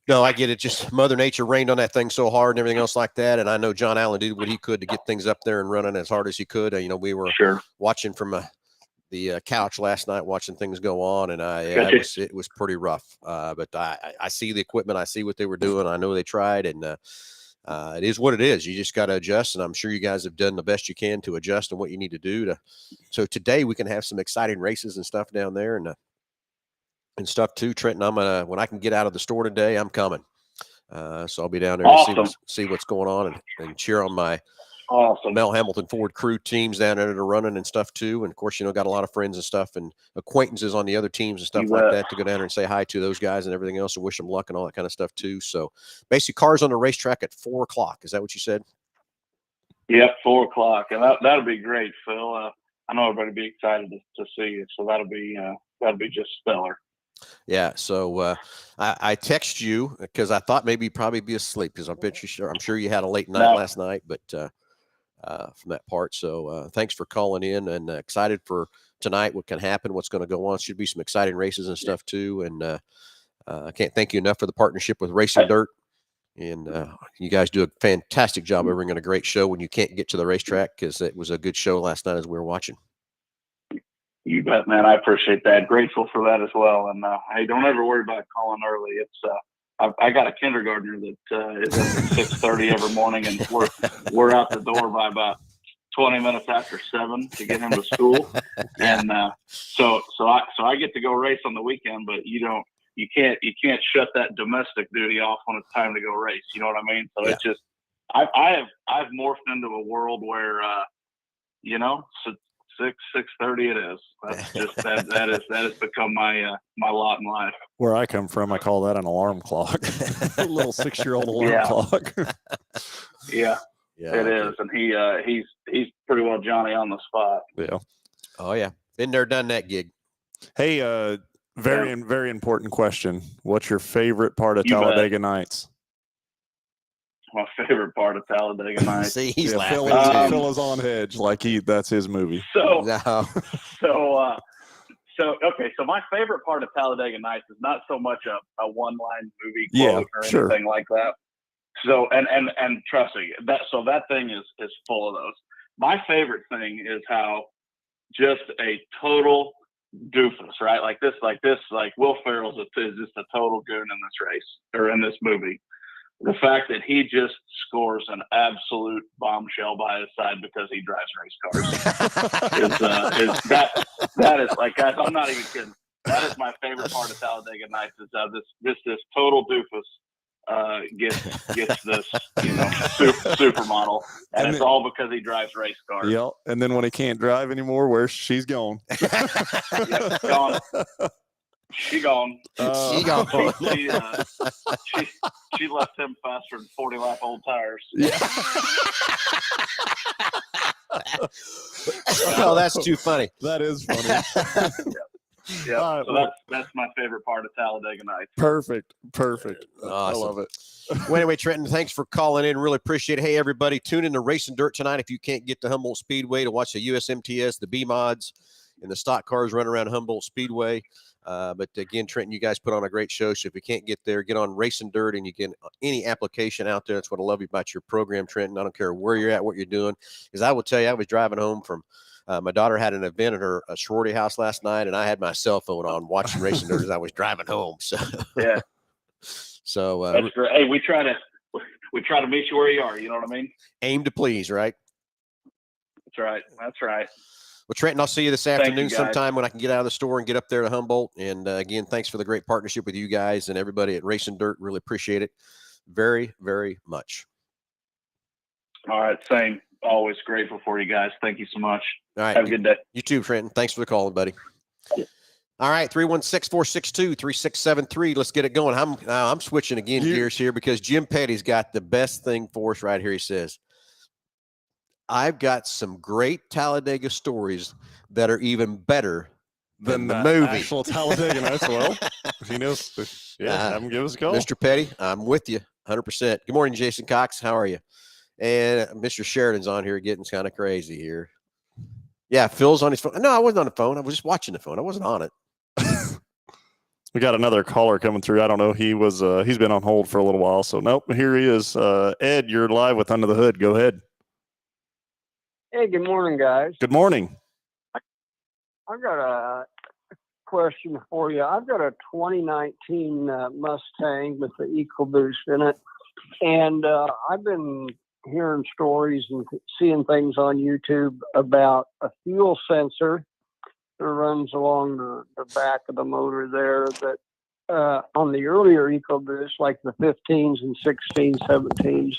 No, I get it. Just Mother Nature rained on that thing so hard and everything else like that. And I know John Allen did what he could to get things up there and running as hard as he could. We were watching from the couch last night, watching things go on, and it was pretty rough. But I see the equipment, I see what they were doing. I know they tried, and it is what it is. You just got to adjust, and I'm sure you guys have done the best you can to adjust and what you need to do so today we can have some exciting races and stuff down there, and stuff too, Trenton. when I can get out of the store today, I'm coming. So I'll be down there to see what's going on and cheer on my Mel Hambelton Ford crew teams down there that are running and stuff too. And of course, got a lot of friends and stuff and acquaintances on the other teams and stuff like that to go down there and say hi to those guys and everything else and wish them luck and all that kind of stuff too. So basically cars on the racetrack at 4:00. Is that what you said? Yep, 4:00. And that'll be great, Phil. I know everybody will be excited to see you. So that'll be just stellar. Yeah, so I text you because I thought maybe you'd probably be asleep because I'm sure you had a late night last night, but from that part. So thanks for calling in and excited for tonight. What can happen? What's going to go on? Should be some exciting races and stuff too. And I can't thank you enough for the partnership with Racing Dirt. And you guys do a fantastic job bringing a great show when you can't get to the racetrack because it was a good show last night as we were watching. You bet, man. I appreciate that. Grateful for that as well. And hey, don't ever worry about calling early. It's I got a kindergartner that is at 6:30 every morning, and we're out the door by about 20 minutes after 7 to get him to school. And so I get to go race on the weekend, but you can't shut that domestic duty off when it's time to go race. You know what I mean? So It's just I've morphed into a world where 6:30 it is. That's just that has become my lot in life. Where I come from, I call that an alarm clock. A little 6-year-old alarm clock. Yeah, it is, and he's pretty well Johnny on the spot. Yeah. Oh yeah, been there, done that gig. Hey, very important question. What's your favorite part of Talladega Nights? My favorite part of Talladega Nights. See, he's laughing. Phil is on edge, that's his movie. So my favorite part of Talladega Nights is not so much a one-line movie quote or anything like that. So and trust me, that thing is full of those. My favorite thing is how just a total doofus, right? Like Will Ferrell's is just a total goon in this race or in this movie. The fact that he just scores an absolute bombshell by his side because he drives race cars that is like, guys, I'm not even kidding. That is my favorite part of Talladega Nights is how this total doofus gets this supermodel, and it's all because he drives race cars. Yep. And then when he can't drive anymore, she's gone. Gone. She gone. She gone. She left him faster than 40-lap old tires. Yeah. Oh, that's too funny. That is funny. Yeah. So that's my favorite part of Talladega Nights. Perfect. Awesome. I love it. Well, anyway, Trenton, thanks for calling in. Really appreciate it. Hey, everybody, tune in to Racing Dirt tonight if you can't get to Humboldt Speedway to watch the USMTS, the B-Mods, and the stock cars run around Humboldt Speedway. But again, Trenton, you guys put on a great show. So if you can't get there, get on Racing Dirt and you get any application out there. That's what I love about your program, Trenton. I don't care where you're at, what you're doing. Because I will tell you, I was driving home from my daughter had an event at her sorority house last night, and I had my cell phone on watching Racing Dirt as I was driving home. So yeah. So that's great. Hey, we try to meet you where you are. You know what I mean? Aim to please, right? That's right. Well, Trenton, I'll see you this afternoon sometime when I can get out of the store and get up there to Humboldt. And again, thanks for the great partnership with you guys and everybody at Racing Dirt. Really appreciate it very, very much. All right. Same. always grateful for you guys. Thank you so much. All right. Have a good day. You too, Trenton. Thanks for the call, buddy. All right, 316-462-3673. Let's get it going. I'm switching again gears here because Jim Petty's got the best thing for us right here. He says, I've got some great Talladega stories that are even better than the movie. Actual Talladega Nights. Well, he knows. Yeah, have him give us a call. Mr. Petty, I'm with you 100%. Good morning, Jason Cox. How are you? And Mr. Sheridan's on here getting kind of crazy here. Yeah, Phil's on his phone. No, I wasn't on the phone. I was just watching the phone. I wasn't on it. We got another caller coming through. I don't know. He's been on hold for a little while. So nope, here he is. Ed, you're live with Under the Hood. Go ahead. Hey, good morning, guys. Good morning. I've got a question for you. I've got a 2019 Mustang with the EcoBoost in it, and I've been hearing stories and seeing things on YouTube about a fuel sensor that runs along the back of the motor there that on the earlier EcoBoost, like the 15s and 16s, 17s,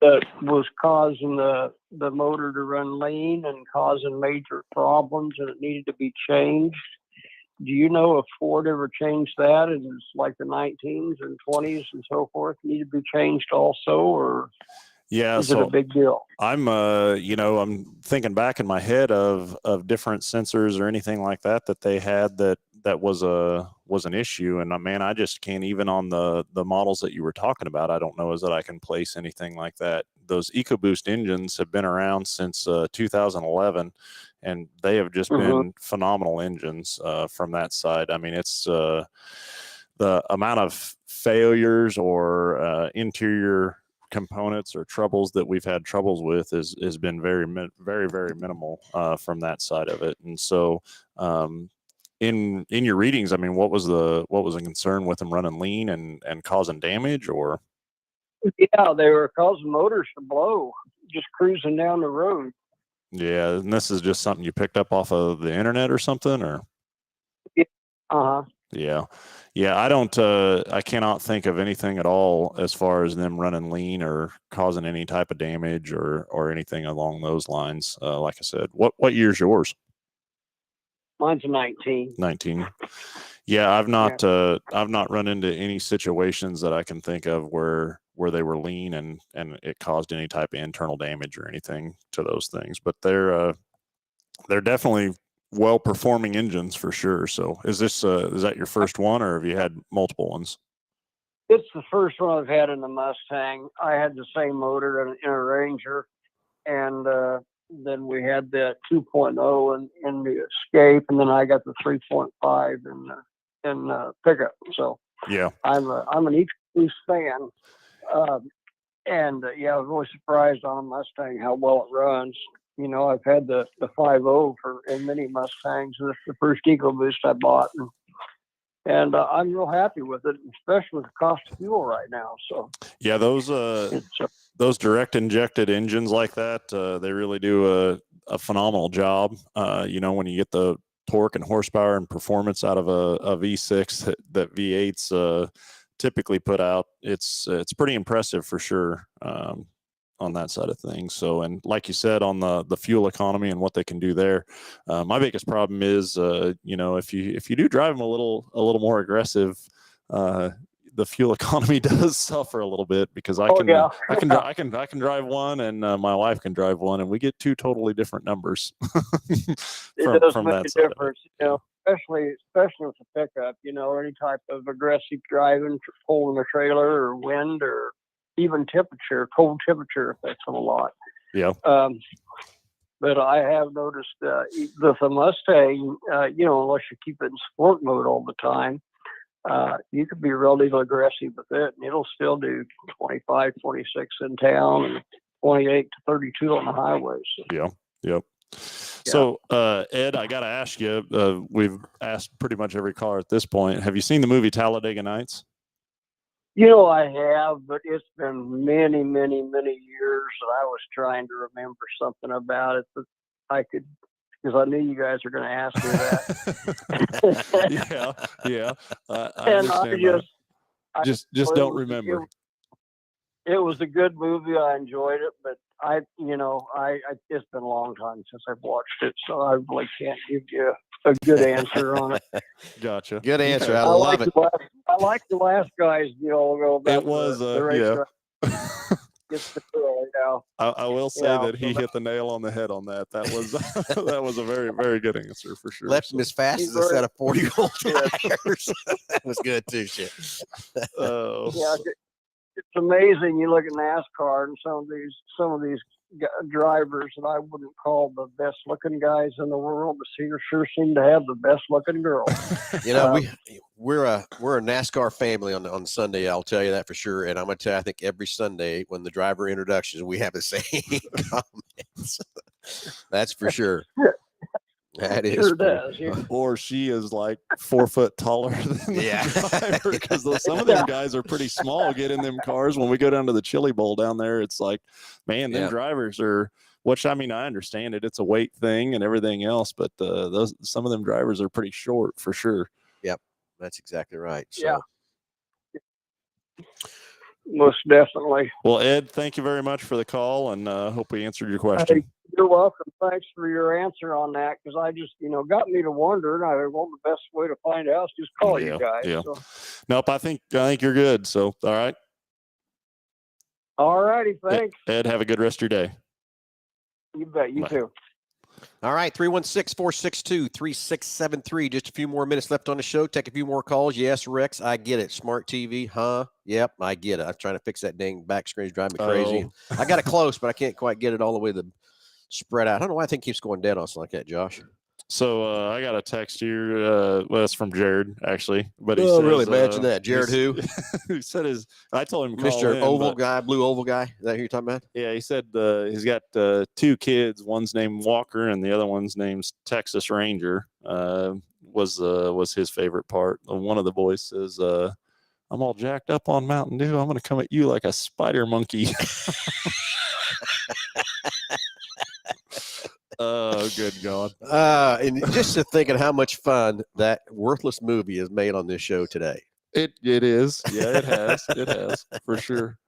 that was causing the motor to run lean and causing major problems, and it needed to be changed. Do you know if Ford ever changed that? And it's like the 19s and 20s and so forth need to be changed also, or is it a big deal? I'm I'm thinking back in my head of different sensors or anything like that they had that was an issue. And man, I just can't, even on the models that you were talking about, I don't know as that I can place anything like that. Those EcoBoost engines have been around since 2011, and they have just been phenomenal engines from that side. I mean, it's the amount of failures or interior components or troubles that we've had troubles with has been very, very, very minimal from that side of it. And so in your readings, I mean, what was a concern with them running lean and causing damage? Or yeah, they were causing motors to blow just cruising down the road. Yeah, and this is just something you picked up off of the internet or something, or Yeah, I cannot think of anything at all as far as them running lean or causing any type of damage or anything along those lines. Like I said, what year's yours? Mine's a 19. 19. Yeah, I've not run into any situations that I can think of where they were lean and it caused any type of internal damage or anything to those things. But they're definitely well-performing engines for sure. So is that your first one, or have you had multiple ones? It's the first one I've had in the Mustang. I had the same motor in a Ranger, and then we had the 2.0 in the Escape, and then I got the 3.5 in pickup. So yeah, I'm an EcoBoost fan, and I was really surprised on a Mustang how well it runs. You know, I've had the 5.0 in many Mustangs. This is the first EcoBoost I bought, and I'm real happy with it, especially with the cost of fuel right now. So yeah, those direct injected engines like that, they really do a phenomenal job. When you get the torque and horsepower and performance out of a V6 that V8s typically put out, it's pretty impressive for sure. On that side of things. So, and like you said, on the fuel economy and what they can do there, my biggest problem is, if you do drive them a little more aggressive, the fuel economy does suffer a little bit, because I can drive one and my wife can drive one, and we get two totally different numbers. It does make a difference, especially with the pickup, or any type of aggressive driving, pulling a trailer or wind or even cold temperature affects them a lot. Yeah. But I have noticed with the Mustang, unless you keep it in sport mode all the time, you could be relatively aggressive with it, and it'll still do 25, 26 in town and 28 to 32 on the highway. So. Yeah. Yep. So, Ed, I got to ask you, we've asked pretty much every caller at this point. Have you seen the movie Talladega Nights? I have, but it's been many, many, many years that I was trying to remember something about it that I could, because I knew you guys were going to ask me that. Yeah. I just don't remember. It was a good movie. I enjoyed it, but it's been a long time since I've watched it, so I really can't give you a good answer on it. Gotcha. Good answer. I like love it. I like the last guy's deal about it was the race yeah. gets the girl, I will say that he hit the nail on the head on that. That was that was a very, very good answer for sure. Left him as fast as a set of 40-year-old tires. That was good too. Shit. Yeah, it's amazing. You look at NASCAR and some of these drivers that I wouldn't call the best looking guys in the world, but sure seem to have the best looking girls. You know, we're a NASCAR family on Sunday. I'll tell you that for sure. And I'm gonna tell you, I think every Sunday when the driver introductions, we have the same comments. That's for sure. That is sure does. Yeah. Or she is like 4 foot taller than the driver, because some of them guys are pretty small. Get in them cars. When we go down to the Chili Bowl down there, it's like, man, them drivers are. Which, I mean, I understand it. It's a weight thing and everything else, but some of them drivers are pretty short for sure. Yep, that's exactly right. So. Yeah. Most definitely. Well, Ed, thank you very much for the call, and hope we answered your question. Hey, you're welcome. Thanks for your answer on that, because I just, got me to wondering. The best way to find out is just call you guys. Yeah. So. Nope, I think you're good. So, all right. All righty. Thanks. Ed, have a good rest of your day. You bet. You too. All right, 316-462-3673. Just a few more minutes left on the show. Take a few more calls. Yes, Rex, I get it. Smart TV, huh? Yep, I get it. I'm trying to fix that dang back screen. It's driving me crazy. I got it close, but I can't quite get it all the way to spread out. I don't know why I think it keeps going dead on us like that, Josh. So I got a text here. Well, it's from Jared, actually. But he says, really imagine that. Jared who? He said I told him Mr. Oval guy, blue oval guy. Is that who you're talking about? Yeah, he said he's got 2 kids. One's named Walker, and the other one's named Texas Ranger. Was his favorite part. One of the boys says, "I'm all jacked up on Mountain Dew. I'm going to come at you like a spider monkey." Oh, good God. And just to thinking how much fun that worthless movie has made on this show today. It is. Yeah, it has. It has, for sure.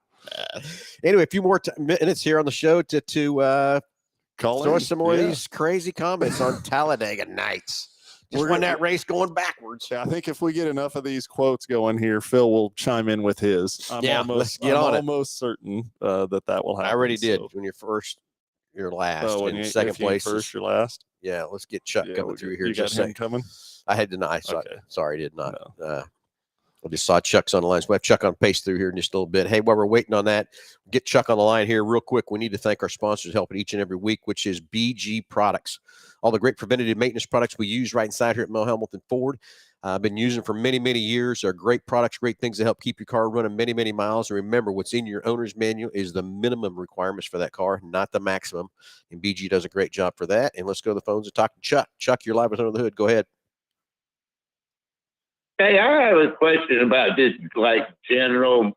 Anyway, a few more minutes here on the show to throw some more of these crazy comments on Talladega Nights. Just won that race going backwards. Yeah, I think if we get enough of these quotes going here, Phil will chime in with his. Let's get on it. I'm almost certain that will happen. I already did. When you're first, you're last. When second place, first, you're last. Yeah, let's get Chuck coming through here. You got him coming? I had denied. Sorry, did not. No. I just saw Chuck's on the line. So we'll have Chuck on pace through here in just a little bit. Hey, while we're waiting on that, get Chuck on the line here real quick. We need to thank our sponsors helping each and every week, which is BG Products. All the great preventative maintenance products we use right inside here at Mel Hambelton Ford. I've been using for many, many years. They're great products, great things to help keep your car running many, many miles. And remember, what's in your owner's manual is the minimum requirements for that car, not the maximum. And BG does a great job for that. And let's go to the phones and talk to Chuck. Chuck, you're live with Under the Hood. Go ahead. Hey, I have a question about just like general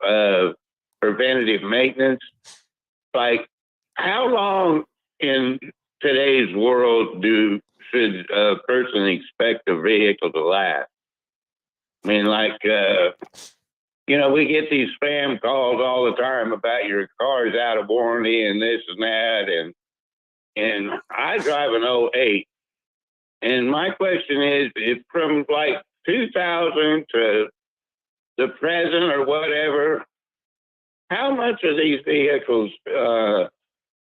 preventative maintenance. Like, how long in today's world should a person expect a vehicle to last? I mean, like, we get these spam calls all the time about your car's out of warranty and this and that. And I drive an 08. And my question is, if from like 2000 to the present or whatever, how much of these vehicles are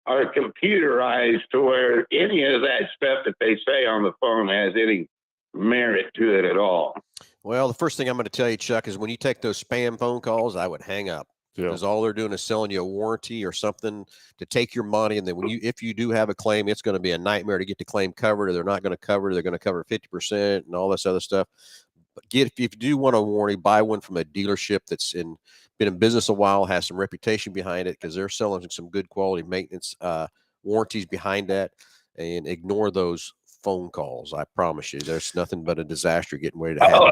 computerized to where any of that stuff that they say on the phone has any merit to it at all? Well, the first thing I'm going to tell you, Chuck, is when you take those spam phone calls, I would hang up. Because all they're doing is selling you a warranty or something to take your money. And then if you do have a claim, it's going to be a nightmare to get the claim covered, or they're not going to cover it. They're going to cover 50% and all this other stuff. But if you do want a warranty, buy one from a dealership that's been in business a while, has some reputation behind it, because they're selling some good quality maintenance warranties behind that. And ignore those phone calls. I promise you, there's nothing but a disaster getting ready to happen.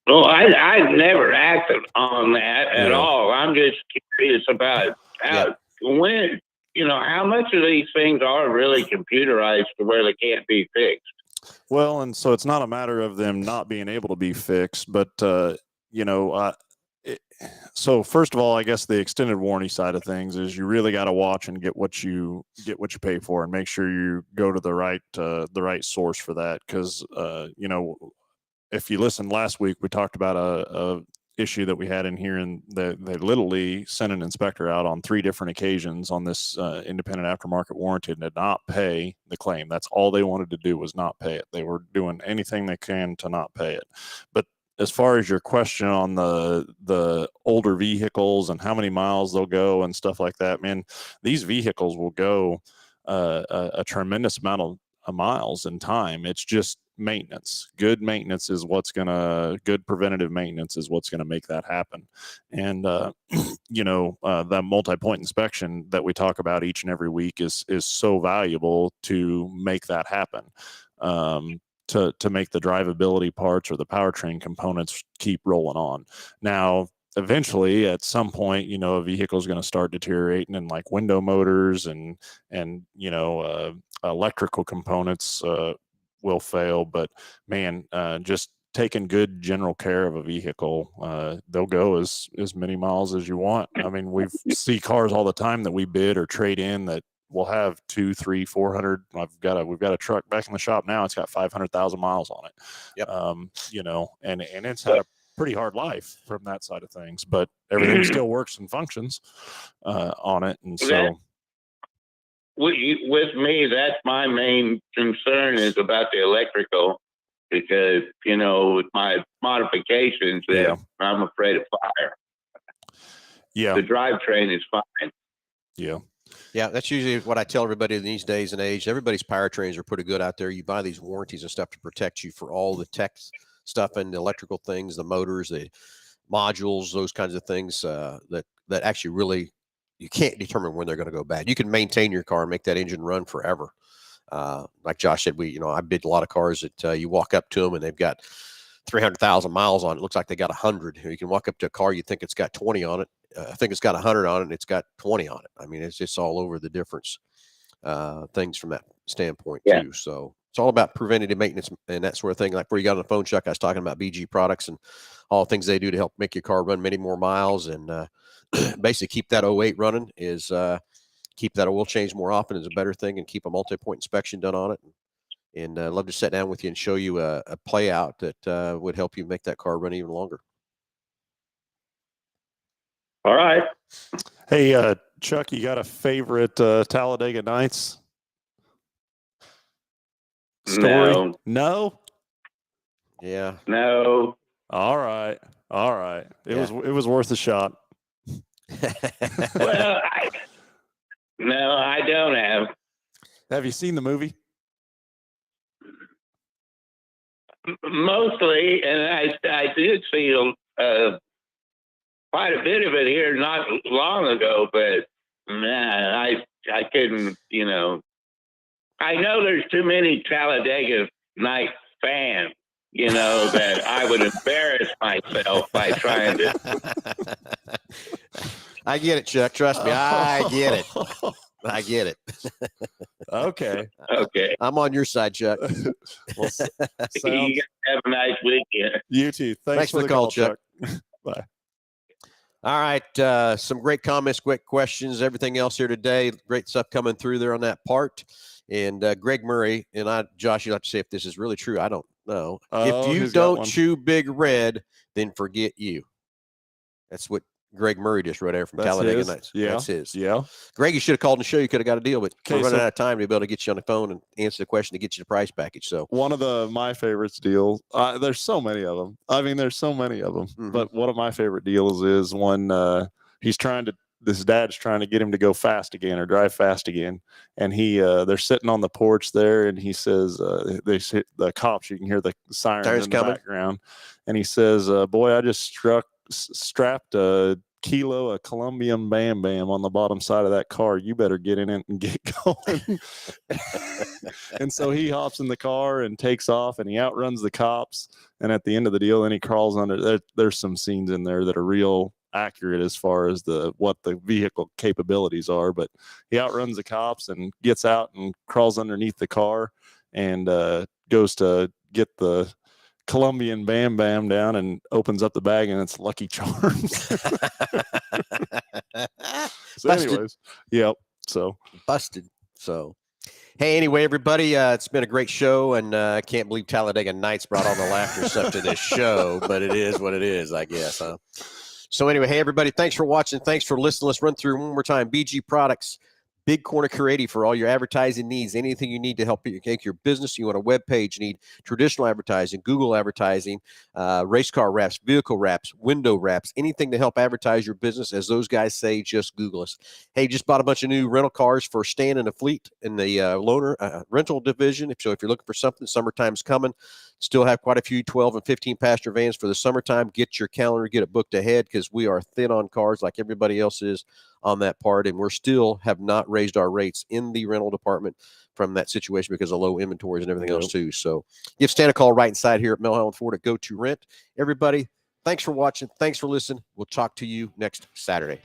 Well, I never acted on that at all. I'm just curious about how much of these things are really computerized to where they can't be fixed. Well, and so it's not a matter of them not being able to be fixed, but So first of all, I guess the extended warranty side of things is you really got to watch and get what you pay for, and make sure you go to the right source for that. Because if you listened last week, we talked about a issue that we had in here, and they literally sent an inspector out on 3 different occasions on this independent aftermarket warranty and did not pay the claim. That's all they wanted to do, was not pay it. They were doing anything they can to not pay it. But as far as your question on the older vehicles and how many miles they'll go and stuff like that, man, these vehicles will go a tremendous amount of miles in time. It's just maintenance. Good preventative maintenance is what's going to make that happen. And that multi-point inspection that we talk about each and every week is so valuable to make that happen. To make the drivability parts or the powertrain components keep rolling on. Now, eventually, at some point, a vehicle is going to start deteriorating, and like window motors and electrical components will fail. But man, just taking good general care of a vehicle, they'll go as many miles as you want. I mean, we see cars all the time that we bid or trade in that we'll have 200, 300, 400. We've got a truck back in the shop now. It's got 500,000 miles on it. Yep. And it's had a pretty hard life from that side of things, but everything still works and functions on it. And so with me, that's my main concern, is about the electrical, because, with my modifications, I'm afraid of fire. Yeah. The drivetrain is fine. Yeah. Yeah, that's usually what I tell everybody in these days and age. Everybody's powertrains are pretty good out there. You buy these warranties and stuff to protect you for all the tech stuff and the electrical things, the motors, the modules, those kinds of things that actually really you can't determine when they're going to go bad. You can maintain your car and make that engine run forever. Like Josh said, I bid a lot of cars that you walk up to them and they've got 300,000 miles on it. It looks like they got 100. You can walk up to a car, you think it's got 20 on it. I think it's got 100 on it, and it's got 20 on it. I mean, it's just all over the difference things from that standpoint too. So it's all about preventative maintenance and that sort of thing. Like where you got on the phone, Chuck, I was talking about BG products and all the things they do to help make your car run many more miles, and basically keep that 08 running is keep that oil change more often is a better thing, and keep a multi-point inspection done on it. And I'd love to sit down with you and show you a play out that would help you make that car run even longer. All right. Hey, Chuck, you got a favorite Talladega Nights story? No? Yeah. No. All right. It was worth a shot. Well, I don't have. Have you seen the movie? Mostly, and I did see quite a bit of it here not long ago, but man, I couldn't, I know there's too many Talladega Nights fans, that I would embarrass myself by trying to. I get it, Chuck. Trust me, I get it. I get it. Okay. I'm on your side, Chuck. Well, you guys have a nice weekend. You too. Thanks for the call, Chuck. Bye. All right. Some great comments, great questions, everything else here today. Great stuff coming through there on that part. And Greg Murray and Josh, you'd have to say if this is really true. I don't know. If you don't chew Big Red, then forget you. That's what Greg Murray just wrote there from Talladega Nights. Yeah. That's his. Yeah. Greg, you should have called the show. You could have got a deal, but we're running out of time to be able to get you on the phone and answer the question to get you the price package. So one of my favorites deals, there's so many of them. I mean, there's so many of them, but one of my favorite deals is when this dad's trying to get him to go fast again or drive fast again. And they're sitting on the porch there, and he says, the cops, you can hear the sirens in the background. And he says, boy, I just strapped a kilo of Colombian Bam Bam on the bottom side of that car. You better get in it and get going. And so he hops in the car and takes off, and he outruns the cops. And at the end of the deal, then he crawls under. There's some scenes in there that are real accurate as far as what the vehicle capabilities are, but he outruns the cops and gets out and crawls underneath the car and goes to get the Colombian Bam Bam down and opens up the bag and it's Lucky Charms. So anyways, yep. So busted. So, hey, anyway, everybody, it's been a great show, and I can't believe Talladega Nights brought all the laughter stuff to this show, but it is what it is, I guess, huh? So anyway, hey, everybody, thanks for watching. Thanks for listening. Let's run through one more time. BG Products, Big Corner Creative for all your advertising needs. Anything you need to help you make your business. You want a web page, you need traditional advertising, Google advertising, race car wraps, vehicle wraps, window wraps, anything to help advertise your business. As those guys say, just Google us. Hey, just bought a bunch of new rental cars for Stan and the fleet in the loaner rental division. If you're looking for something, summertime's coming. Still have quite a few 12 and 15 passenger vans for the summertime. Get your calendar, get it booked ahead, because we are thin on cars like everybody else is on that part, and we're still have not raised our rates in the rental department from that situation because of low inventories and everything else too. So give Stan a call right inside here at Mel Hambelton Ford at Go to Rent. Everybody, thanks for watching. Thanks for listening. We'll talk to you next Saturday.